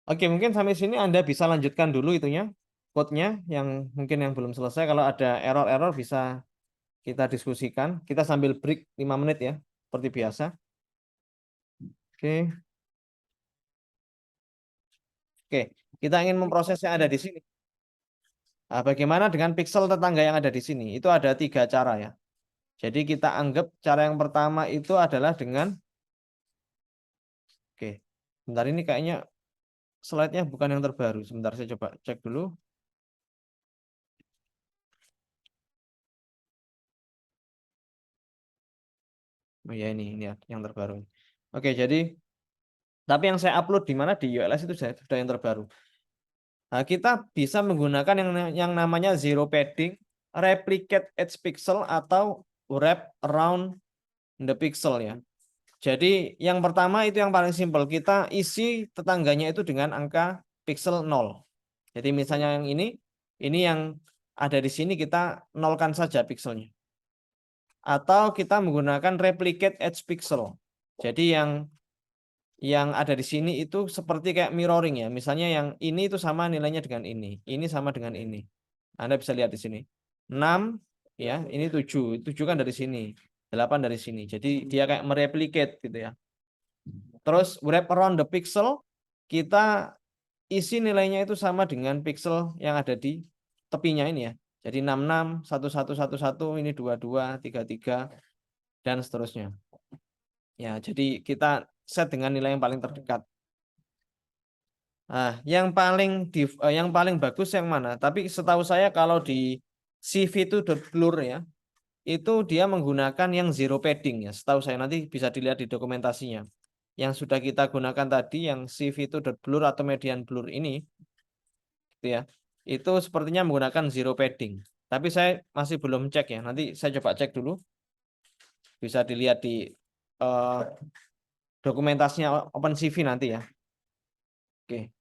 Speaker 1: Oke, mungkin sampai sini Anda bisa lanjutkan dulu itunya, code-nya yang mungkin yang belum selesai. Kalau ada error-error bisa kita diskusikan. Kita sambil break 5 menit ya, seperti biasa. Oke. Oke, kita ingin memproses yang ada di sini. Nah, bagaimana dengan pixel tetangga yang ada di sini? Itu ada 3 cara ya. Jadi kita anggap cara yang pertama itu adalah dengan, oke, bentar ini kayaknya slide-nya bukan yang terbaru. Sebentar saya coba cek dulu. Oh ya ini yang terbaru. Oke, jadi tapi yang saya upload di mana di ULS itu sudah yang terbaru. Nah, kita bisa menggunakan yang namanya zero padding, replicate edge pixel atau wrap around the pixel ya. Jadi yang pertama itu yang paling simpel, kita isi tetangganya itu dengan angka pixel 0. Jadi misalnya yang ini yang ada di sini kita nolkan saja pixelnya. Atau kita menggunakan replicate edge pixel. Jadi yang ada di sini itu seperti kayak mirroring ya. Misalnya yang ini itu sama nilainya dengan ini sama dengan ini. Anda bisa lihat di sini. 6 ya, ini 7. 7 kan dari sini. 8 dari sini. Jadi dia kayak mereplicate gitu ya. Terus wrap around the pixel, kita isi nilainya itu sama dengan pixel yang ada di tepinya ini ya. Jadi 66, 1111, ini 22, 33 dan seterusnya. Ya, jadi kita set dengan nilai yang paling terdekat. Nah, yang paling bagus yang mana? Tapi setahu saya kalau di CV2.blur ya, itu dia menggunakan yang zero padding ya. Setahu saya nanti bisa dilihat di dokumentasinya. Yang sudah kita gunakan tadi yang CV2.blur atau median blur ini gitu ya. Itu sepertinya menggunakan zero padding. Tapi saya masih belum cek ya. Nanti saya coba cek dulu. Bisa dilihat di dokumentasinya OpenCV nanti ya. Oke.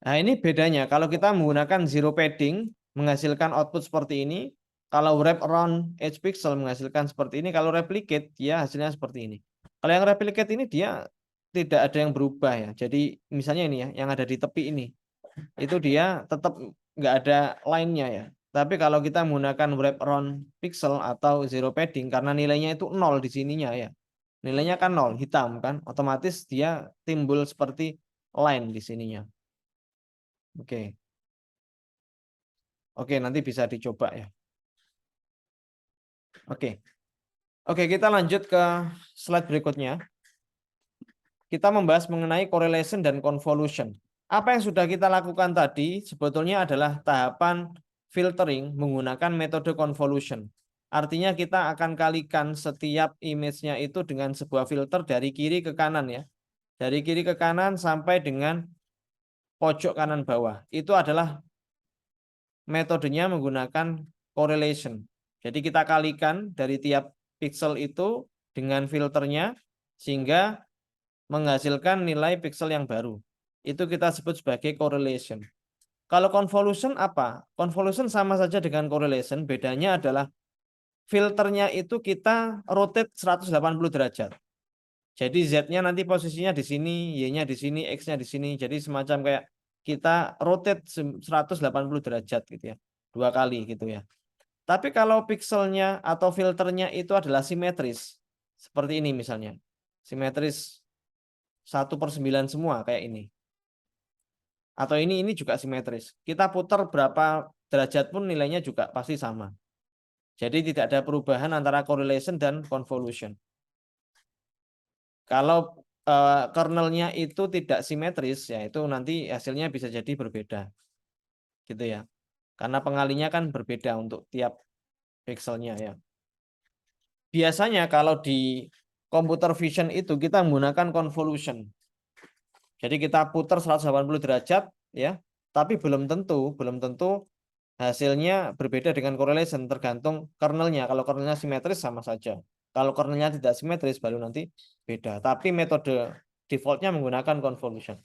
Speaker 1: Nah, ini bedanya. Kalau kita menggunakan zero padding menghasilkan output seperti ini. Kalau wrap around edge pixel menghasilkan seperti ini. Kalau replicate dia hasilnya seperti ini. Kalau yang replicate ini dia tidak ada yang berubah ya. Jadi misalnya ini ya, yang ada di tepi ini. Itu dia tetap nggak ada line-nya ya. Tapi kalau kita menggunakan wrap around pixel atau zero padding karena nilainya itu 0 di sininya ya. Nilainya kan 0, hitam kan. Otomatis dia timbul seperti line di sininya. Oke. Oke, nanti bisa dicoba ya. Oke. Oke, kita lanjut ke slide berikutnya. Kita membahas mengenai correlation dan convolution. Apa yang sudah kita lakukan tadi sebetulnya adalah tahapan filtering menggunakan metode convolution. Artinya kita akan kalikan setiap image-nya itu dengan sebuah filter dari kiri ke kanan ya. Dari kiri ke kanan sampai dengan pojok kanan bawah. Itu adalah metodenya menggunakan correlation. Jadi kita kalikan dari tiap pixel itu dengan filternya sehingga menghasilkan nilai pixel yang baru. Itu kita sebut sebagai correlation. Kalau convolution apa? Convolution sama saja dengan correlation, bedanya adalah filternya itu kita rotate 180 derajat. Jadi Z-nya nanti posisinya di sini, Y-nya di sini, X-nya di sini. Jadi semacam kayak kita rotate 180 derajat gitu ya. 2 kali gitu ya. Tapi kalau pixelnya atau filternya itu adalah simetris. Seperti ini misalnya. Simetris 1/9 semua kayak ini. Atau ini juga simetris. Kita putar berapa derajat pun nilainya juga pasti sama. Jadi tidak ada perubahan antara correlation dan convolution. Kalau kernelnya itu tidak simetris, ya itu nanti hasilnya bisa jadi berbeda, gitu ya. Karena pengalinya kan berbeda untuk tiap pixelnya ya. Biasanya kalau di computer vision itu kita menggunakan convolution. Jadi kita putar 180 derajat ya, tapi belum tentu hasilnya berbeda dengan correlation, tergantung kernelnya. Kalau kernelnya simetris sama saja. Kalau kernelnya tidak simetris baru nanti beda. Tapi metode defaultnya menggunakan convolution.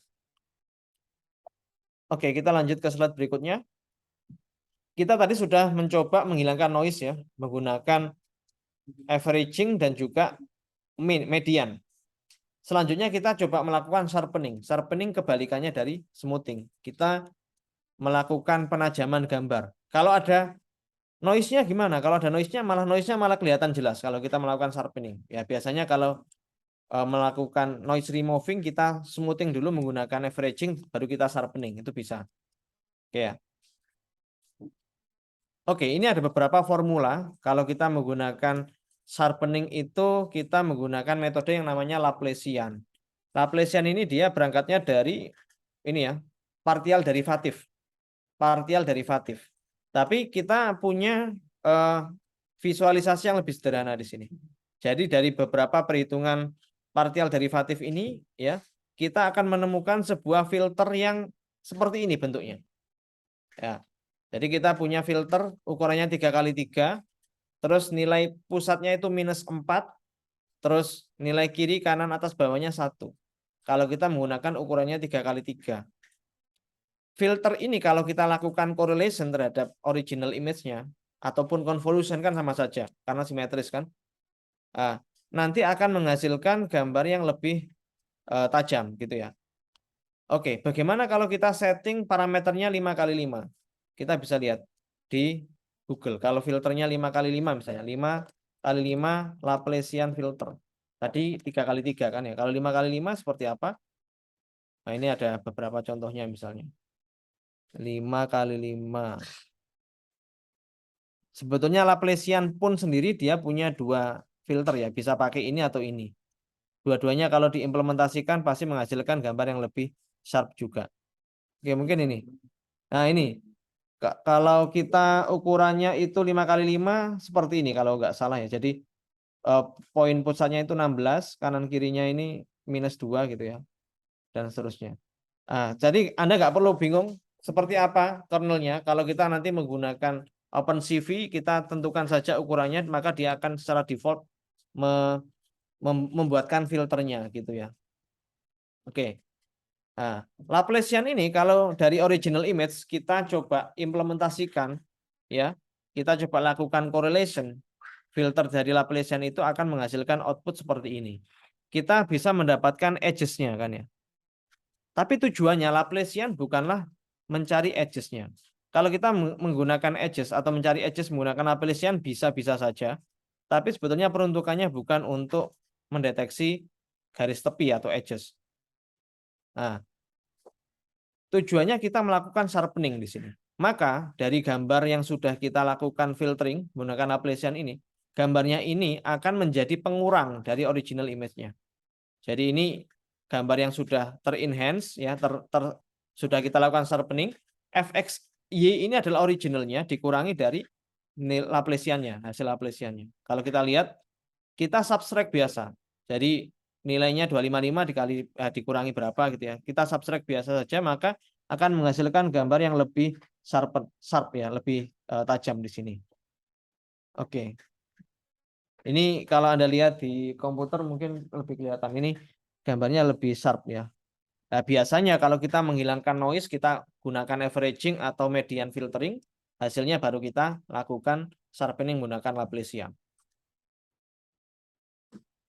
Speaker 1: Oke, kita lanjut ke slide berikutnya. Kita tadi sudah mencoba menghilangkan noise ya, menggunakan averaging dan juga median. Selanjutnya kita coba melakukan sharpening. Sharpening kebalikannya dari smoothing. Kita melakukan penajaman gambar. Kalau ada noise-nya gimana? Kalau ada noise-nya malah kelihatan jelas kalau kita melakukan sharpening. Ya biasanya kalau melakukan noise removing kita smoothing dulu menggunakan averaging baru kita sharpening. Itu bisa. Oke ya. Oke, ini ada beberapa formula. Kalau kita menggunakan sharpening itu kita menggunakan metode yang namanya Laplacian. Laplacian ini dia berangkatnya dari ini ya, partial derivatif. Partial derivatif. Tapi kita punya visualisasi yang lebih sederhana di sini. Jadi dari beberapa perhitungan partial derivatif ini ya, kita akan menemukan sebuah filter yang seperti ini bentuknya. Ya. Jadi kita punya filter ukurannya 3x3. terus nilai pusatnya itu -4, terus nilai kiri, kanan, atas, bawahnya 1. Kalau kita menggunakan ukurannya 3x3. Filter ini kalau kita lakukan correlation terhadap original image-nya ataupun convolution kan sama saja karena simetris kan. Nah, nanti akan menghasilkan gambar yang lebih tajam gitu ya. Oke, bagaimana kalau kita setting parameternya 5x5? Kita bisa lihat di Google. Kalau filternya 5x5 misalnya, 5x5 Laplacian filter. Tadi 3x3 kan ya. Kalau 5x5 seperti apa? Nah, ini ada beberapa contohnya misalnya. 5x5. Sebetulnya Laplacian pun sendiri dia punya 2 filter ya, bisa pakai ini atau ini. Dua-duanya kalau diimplementasikan pasti menghasilkan gambar yang lebih sharp juga. Oke, mungkin ini. Nah, ini. Kalau kita ukurannya itu 5x5 seperti ini kalau nggak salah ya. Jadi poin pusatnya itu 16, kanan kirinya ini -2 gitu ya. Dan seterusnya. Nah, jadi Anda nggak perlu bingung seperti apa kernelnya. Kalau kita nanti menggunakan OpenCV, kita tentukan saja ukurannya, maka dia akan secara default membuatkan filternya gitu ya. Oke. Nah, Laplacian ini kalau dari original image kita coba implementasikan ya, kita coba lakukan correlation. Filter dari Laplacian itu akan menghasilkan output seperti ini. Kita bisa mendapatkan edges-nya kan ya. Tapi tujuannya Laplacian bukanlah mencari edges-nya. Kalau kita menggunakan edges atau mencari edges menggunakan Laplacian bisa-bisa saja. Tapi sebetulnya peruntukannya bukan untuk mendeteksi garis tepi atau edges. Nah, tujuannya kita melakukan sharpening di sini. Maka dari gambar yang sudah kita lakukan filtering menggunakan Laplacian ini, gambarnya ini akan menjadi pengurang dari original image-nya. Jadi ini gambar yang sudah ter-enhance ya, sudah kita lakukan sharpening. fxy ini adalah originalnya dikurangi dari Laplaciannya, hasil Laplaciannya. Kalau kita lihat, kita subtract biasa. Jadi nilainya 255 dikurangi berapa gitu ya. Kita subtract biasa saja, maka akan menghasilkan gambar yang lebih sharp ya, lebih tajam di sini. Oke. Ini kalau Anda lihat di komputer mungkin lebih kelihatan. Ini gambarnya lebih sharp ya. Nah, biasanya kalau kita menghilangkan noise, kita gunakan averaging atau median filtering. Hasilnya baru kita lakukan sharpening menggunakan Laplacian.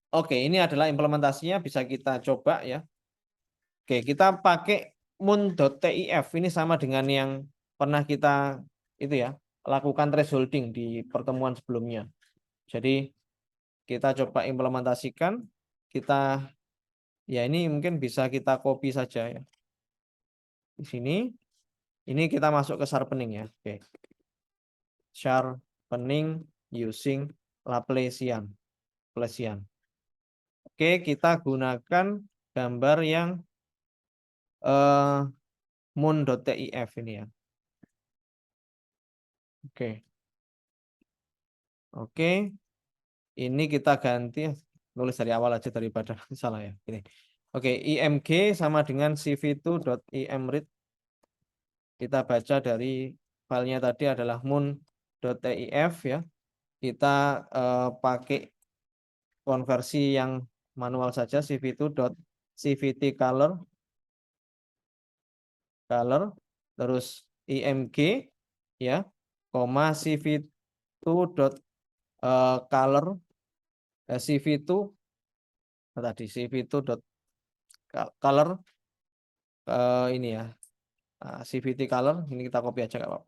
Speaker 1: Oke, ini adalah implementasinya, bisa kita coba ya. Oke, kita pakai moon.tif. Ini sama dengan yang pernah kita itu ya, lakukan thresholding di pertemuan sebelumnya. Jadi kita coba implementasikan, kita ya ini mungkin bisa kita copy saja ya. Di sini ini kita masuk ke sharpening ya. Oke. Sharpening using Laplacian. Oke, kita gunakan gambar yang moon.tif ini ya. Oke. Oke. Ini kita ganti nulis dari awal aja daripada salah ya. Ini. Oke, img sama dengan cv2.imread. Kita baca dari filenya tadi adalah moon.tif ya. Kita pakai konversi yang manual saja, cv2.cvt color terus img ya, koma cv2.color cv2 tadi cv2.color ini ya, cvt color ini kita copy aja nggak apa-apa.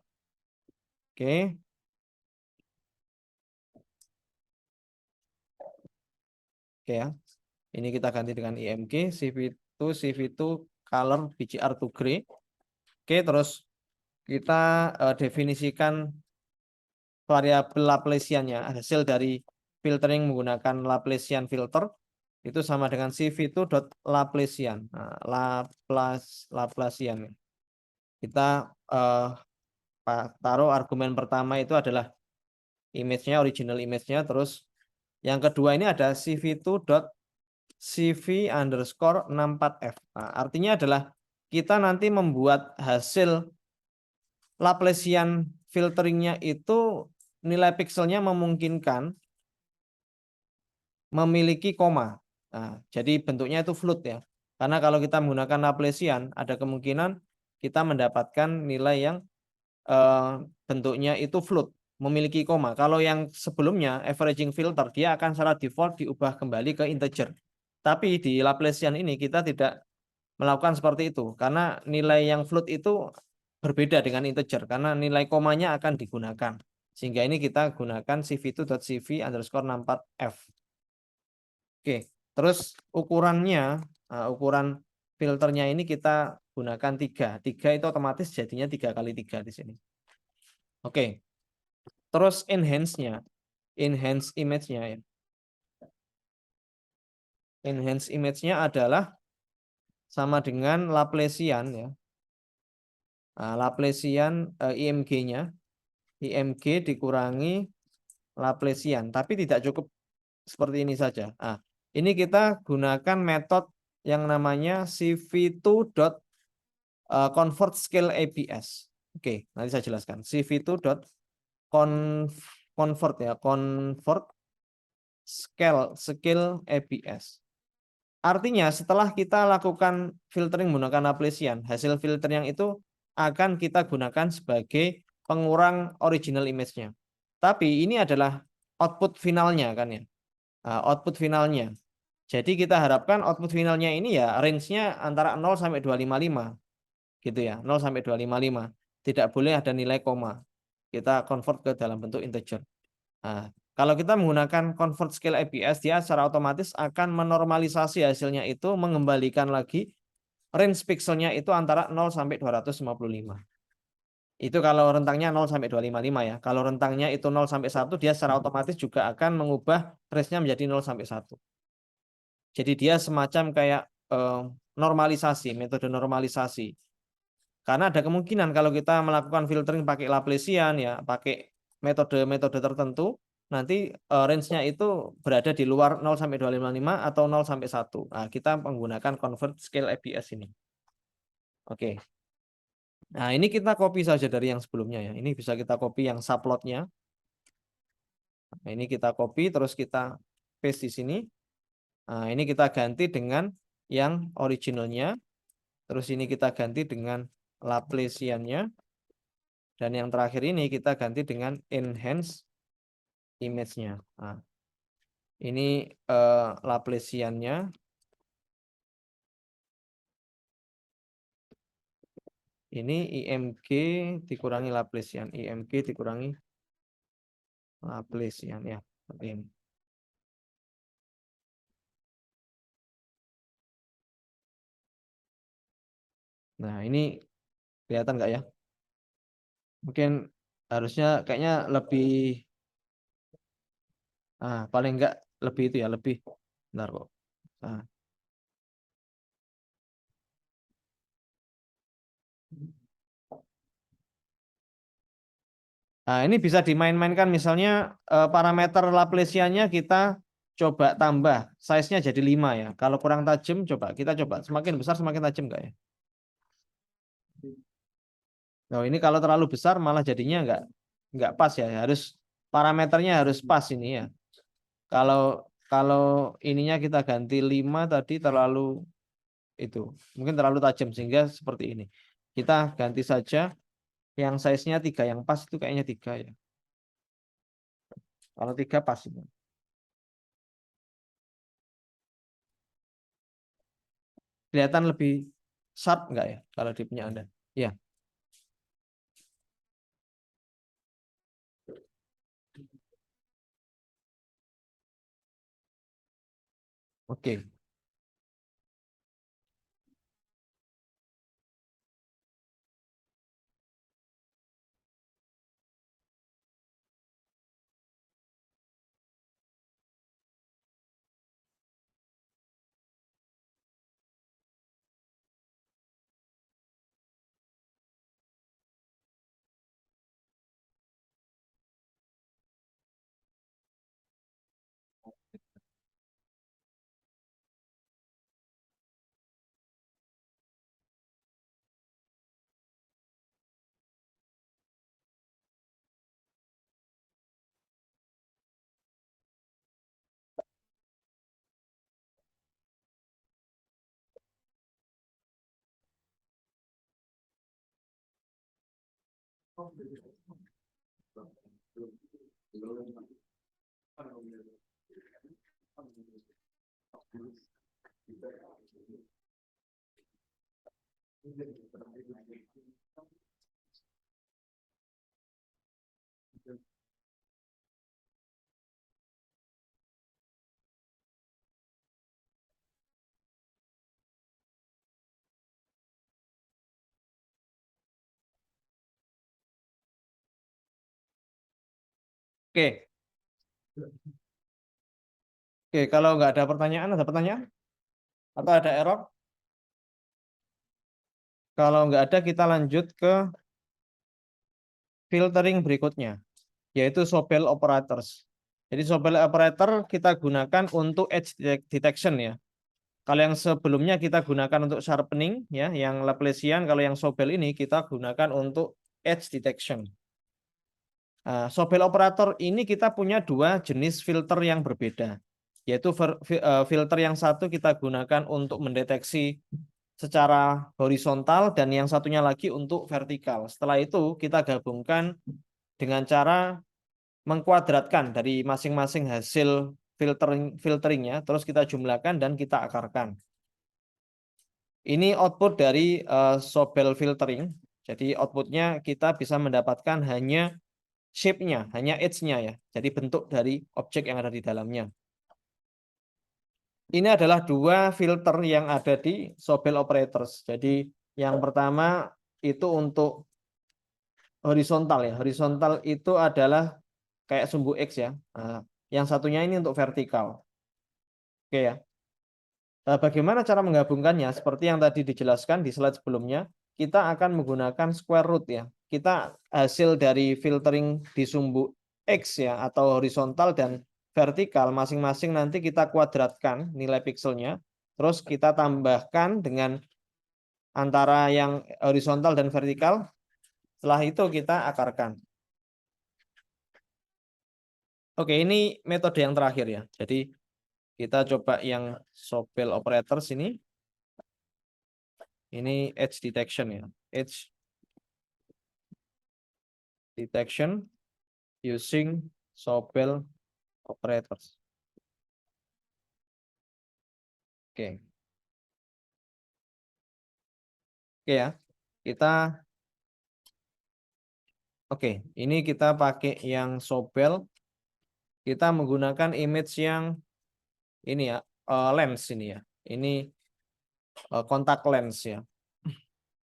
Speaker 1: Oke. Oke ya. Ini kita ganti dengan img cv2 color bgr to gray. Oke, terus kita definisikan variabel Laplaciannya, hasil dari filtering menggunakan Laplacian filter itu sama dengan cv2.Laplacian. Nah, Laplacian. Kita taruh argumen pertama itu adalah image-nya, original image-nya, terus yang kedua ini ada cv2.cv_64f. Nah, artinya adalah kita nanti membuat hasil Laplacian filteringnya itu nilai pikselnya memungkinkan memiliki koma. Nah, jadi bentuknya itu float ya. Karena kalau kita menggunakan Laplacian, ada kemungkinan kita mendapatkan nilai yang bentuknya itu float, memiliki koma. Kalau yang sebelumnya averaging filter, dia akan secara default diubah kembali ke integer. Tapi di Laplacian ini kita tidak melakukan seperti itu, karena nilai yang float itu berbeda dengan integer, karena nilai komanya akan digunakan. Sehingga ini kita gunakan cv2.cv_64f. Oke, terus ukurannya, ukuran filternya ini kita gunakan 3. 3 itu otomatis jadinya 3 kali 3 di sini. Oke, terus enhance-nya, enhance image-nya ya. Enhance image-nya adalah sama dengan Laplacian ya. Nah, Laplacian IMG-nya, IMG dikurangi Laplacian, tapi tidak cukup seperti ini saja. Nah, ini kita gunakan metode yang namanya cv2.convert scale ABS. Oke, nanti saya jelaskan. cv2.convert ya, convert scale ABS. Artinya setelah kita lakukan filtering menggunakan Laplacian, hasil filter yang itu akan kita gunakan sebagai pengurang original image-nya. Tapi ini adalah output finalnya kan ya. Output finalnya. Jadi kita harapkan output finalnya ini ya range-nya antara 0 sampai 255 gitu ya, 0 sampai 255. Tidak boleh ada nilai koma. Kita convert ke dalam bentuk integer. Nah, kalau kita menggunakan convert scale ABS, dia secara otomatis akan menormalisasi hasilnya itu, mengembalikan lagi range pixelnya itu antara 0 sampai 255. Itu kalau rentangnya 0 sampai 255 ya. Kalau rentangnya itu 0 sampai 1, dia secara otomatis juga akan mengubah range-nya menjadi 0 sampai 1. Jadi dia semacam kayak normalisasi, metode normalisasi. Karena ada kemungkinan kalau kita melakukan filtering pakai Laplacian ya, pakai metode-metode tertentu, nanti range-nya itu berada di luar 0 sampai 255 atau 0 sampai 1. Nah, kita menggunakan convert scale ABS ini. Oke. Nah, ini kita copy saja dari yang sebelumnya ya. Ini bisa kita copy yang subplotnya. Nah, ini kita copy terus kita paste di sini. Nah, ini kita ganti dengan yang originalnya. Terus ini kita ganti dengan Laplacian-nya. Dan yang terakhir ini kita ganti dengan enhance image-nya. Nah, ini Laplacian-nya. Ini IMG dikurangi Laplacian. IMG dikurangi Laplacian ya. Seperti ini. Nah, ini kelihatan nggak ya? Mungkin harusnya kayaknya lebih, paling nggak lebih itu ya, lebih. Bentar kok. Nah, ini bisa dimain-mainkan, misalnya parameter Laplaciannya kita coba tambah size-nya jadi 5 ya. Kalau kurang tajam kita coba semakin besar semakin tajam nggak ya? Nah, ini kalau terlalu besar malah jadinya nggak pas ya. Harus parameternya harus pas ini ya. Kalau kalau ininya kita ganti 5 tadi terlalu itu. Mungkin terlalu tajam sehingga seperti ini. Kita ganti saja yang size-nya 3, yang pas itu kayaknya 3 ya. Kalau 3 pas itu. Kelihatan lebih sharp nggak ya kalau di punya Anda? Ya, oke. Oke, oke. Kalau nggak ada pertanyaan, ada pertanyaan atau ada error? Kalau nggak ada, kita lanjut ke filtering berikutnya, yaitu Sobel operators. Jadi Sobel operator kita gunakan untuk edge detection ya. Kalau yang sebelumnya kita gunakan untuk sharpening ya, yang Laplacian. Kalau yang Sobel ini kita gunakan untuk edge detection. Nah, Sobel operator ini kita punya dua jenis filter yang berbeda, yaitu filter yang satu kita gunakan untuk mendeteksi secara horizontal dan yang satunya lagi untuk vertikal. Setelah itu kita gabungkan dengan cara mengkuadratkan dari masing-masing hasil filteringnya, terus kita jumlahkan dan kita akarkan. Ini output dari Sobel filtering. Jadi outputnya kita bisa mendapatkan hanya shape-nya, hanya edge-nya ya. Jadi bentuk dari objek yang ada di dalamnya. Ini adalah dua filter yang ada di Sobel operators. Jadi yang pertama itu untuk horizontal ya. Horizontal itu adalah kayak sumbu X ya. Nah, yang satunya ini untuk vertikal. Oke ya. Bagaimana cara menggabungkannya? Seperti yang tadi dijelaskan di slide sebelumnya, kita akan menggunakan square root ya. Kita hasil dari filtering di sumbu X ya atau horizontal dan vertikal masing-masing nanti kita kuadratkan nilai pikselnya. Terus kita tambahkan dengan antara yang horizontal dan vertikal. Setelah itu kita akarkan. Oke, ini metode yang terakhir ya. Jadi kita coba yang Sobel operators ini. Ini edge detection ya. Edge detection using Sobel operators. Oke. Oke ya. Ini kita pakai yang Sobel. Kita menggunakan image yang ini ya, lens ini ya. Ini kontak lens ya.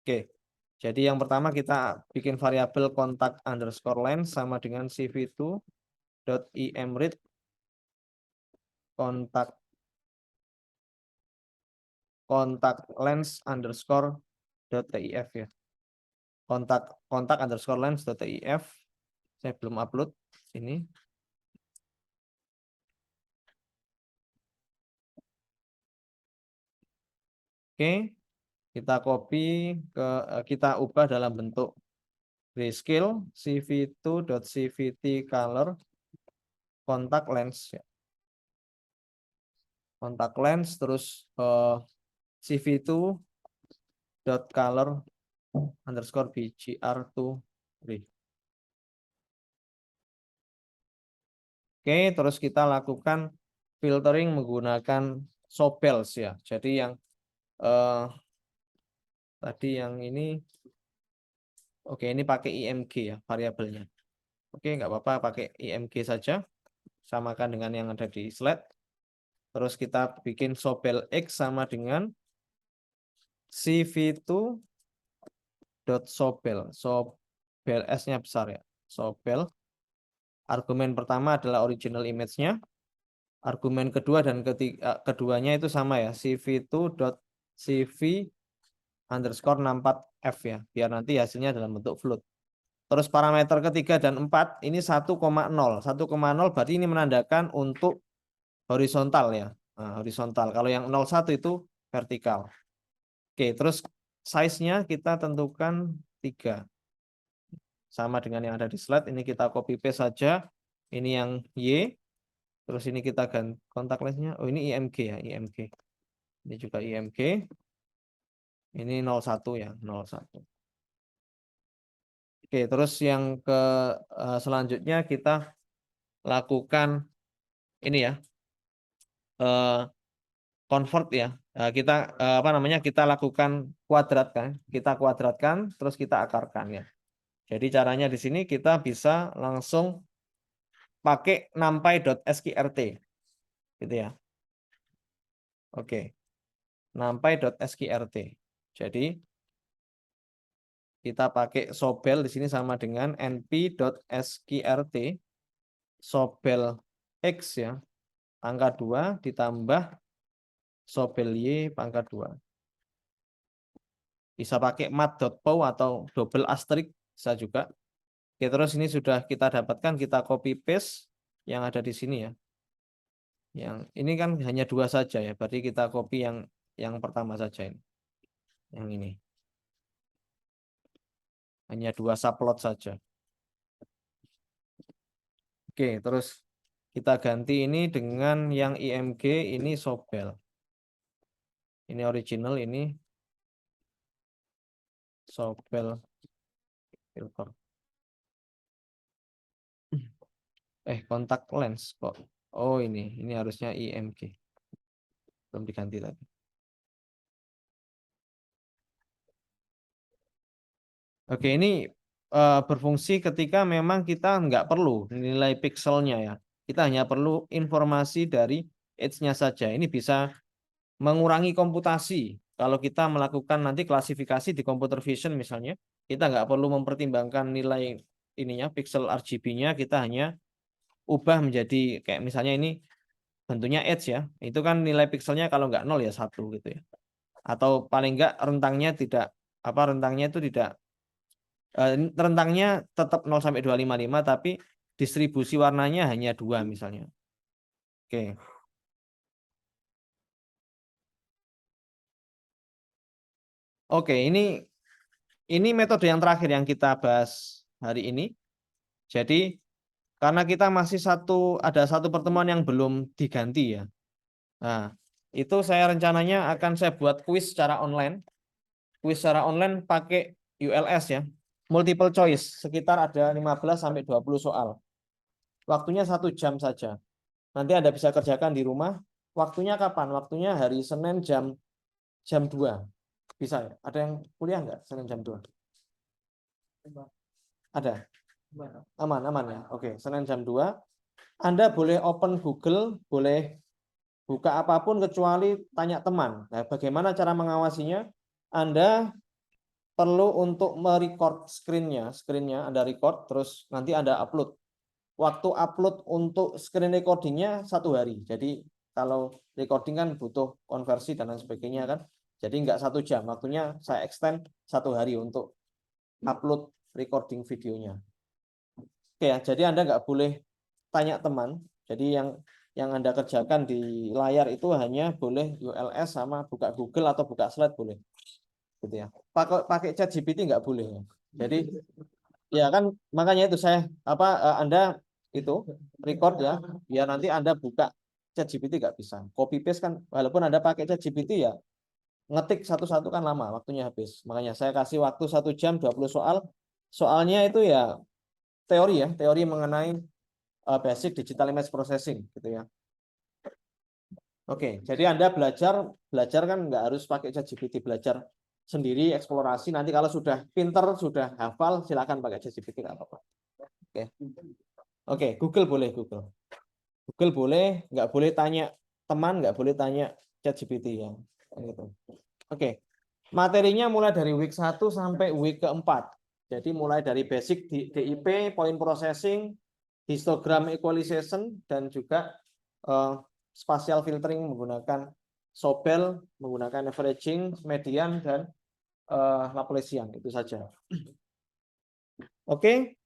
Speaker 1: Oke. Jadi yang pertama kita bikin variabel kontak underscore lens sama dengan cv2.imread kontak lens underscore .tif ya. Kontak underscore lens .tif. Saya belum upload ini. Oke, kita copy kita ubah dalam bentuk grayscale cv2.cvt color kontak lens ya. Kontak lens terus cv2.color underscore bgr2 Oke, terus kita lakukan filtering menggunakan Sobels ya. Jadi yang tadi yang ini, oke ini pakai img ya variabelnya. Oke, nggak apa-apa pakai img saja, samakan dengan yang ada di slide. Terus kita bikin Sobel X sama dengan cv2.sobel. Sobel S-nya besar ya. Sobel. Argumen pertama adalah original image-nya. Argumen kedua dan keduanya itu sama ya, cv2.cv underscore 64f ya, biar nanti hasilnya dalam bentuk float. Terus parameter ketiga dan 4 ini 1,0. 1,0 berarti ini menandakan untuk horizontal ya. Nah, horizontal. Kalau yang 01 itu vertikal. Oke, terus size-nya kita tentukan 3. Sama dengan yang ada di slide, ini kita copy paste saja. Ini yang Y. Terus ini kita ganti kontak lensnya. Oh, ini IMG ya, IMG. Ini juga IMG. Ini 01 ya, 01. Oke, Oke, terus yang ke selanjutnya kita lakukan ini ya, convert ya. Kita apa namanya? Kita lakukan kuadrat kan. Kita kuadratkan terus kita akarkan ya. Jadi caranya di sini kita bisa langsung pakai numpy.sqrt gitu ya. Oke. numpy.sqrt. Jadi kita pakai Sobel di sini sama dengan np.sqrt Sobel X ya, pangkat 2 ditambah Sobel Y pangkat 2. Bisa pakai mat.pow atau double asterisk bisa juga. Oke, terus ini sudah kita dapatkan, kita copy paste yang ada di sini ya. Yang ini kan hanya 2 saja ya, berarti kita copy yang pertama saja ini. Yang ini. Hanya 2 subplot saja. Oke, terus kita ganti ini dengan yang IMG, ini Sobel. Ini original, ini Sobel filter. Kontak lens kok. Oh ini harusnya IMG. Belum diganti tadi. Oke, ini berfungsi ketika memang kita nggak perlu nilai pikselnya ya. Kita hanya perlu informasi dari edge-nya saja. Ini bisa mengurangi komputasi. Kalau kita melakukan nanti klasifikasi di computer vision misalnya, kita nggak perlu mempertimbangkan nilai ininya, pixel RGB-nya, kita hanya ubah menjadi kayak misalnya ini bentuknya edge ya. Itu kan nilai pixelnya kalau nggak 0 ya 1 gitu ya. Atau paling nggak rentangnya itu tidak rentangnya tetap 0 sampai 255 tapi distribusi warnanya hanya 2 misalnya. Oke. Oke, ini metode yang terakhir yang kita bahas hari ini. Jadi karena kita masih ada satu pertemuan yang belum diganti ya. Nah, itu saya rencananya akan saya buat kuis secara online. Kuis secara online pakai ULS ya. Multiple choice, sekitar ada 15 sampai 20 soal. Waktunya 1 jam saja. Nanti Anda bisa kerjakan di rumah. Waktunya kapan? Waktunya hari Senin jam 2. Bisa ya? Ada yang kuliah nggak Senin jam 2? Ada? Aman ya. Oke, Senin jam 2. Anda boleh open Google, boleh buka apapun kecuali tanya teman. Nah, bagaimana cara mengawasinya? Anda perlu untuk merecord screen-nya Anda record, terus nanti Anda upload. Waktu upload untuk screen recordingnya 1 hari. Jadi kalau recording kan butuh konversi dan lain sebagainya kan. Jadi nggak 1 jam. Waktunya saya extend 1 hari untuk upload recording videonya. Oke ya, jadi Anda nggak boleh tanya teman. Jadi yang Anda kerjakan di layar itu hanya boleh ULS sama buka Google atau buka slide boleh. Gitu ya. Pakai ChatGPT nggak boleh ya. Jadi ya kan makanya itu Anda itu record ya, biar nanti Anda buka ChatGPT nggak bisa. Copy paste kan walaupun Anda pakai ChatGPT ya ngetik satu-satu kan lama, waktunya habis. Makanya saya kasih waktu 1 jam 20 soal. Soalnya itu ya teori mengenai basic digital image processing gitu ya. Oke, jadi Anda belajar kan nggak harus pakai ChatGPT, belajar sendiri, eksplorasi. Nanti kalau sudah pinter, sudah hafal, silakan pakai ChatGPT nggak apa-apa. Oke, Google boleh Google. Google boleh, nggak boleh tanya teman, nggak boleh tanya ChatGPT ya. Gitu. Oke, materinya mulai dari week 1 sampai week keempat. Jadi mulai dari basic DIP, point processing, histogram equalization, dan juga spatial filtering menggunakan Sobel, menggunakan averaging, median, dan Laplacian. Itu saja. Oke,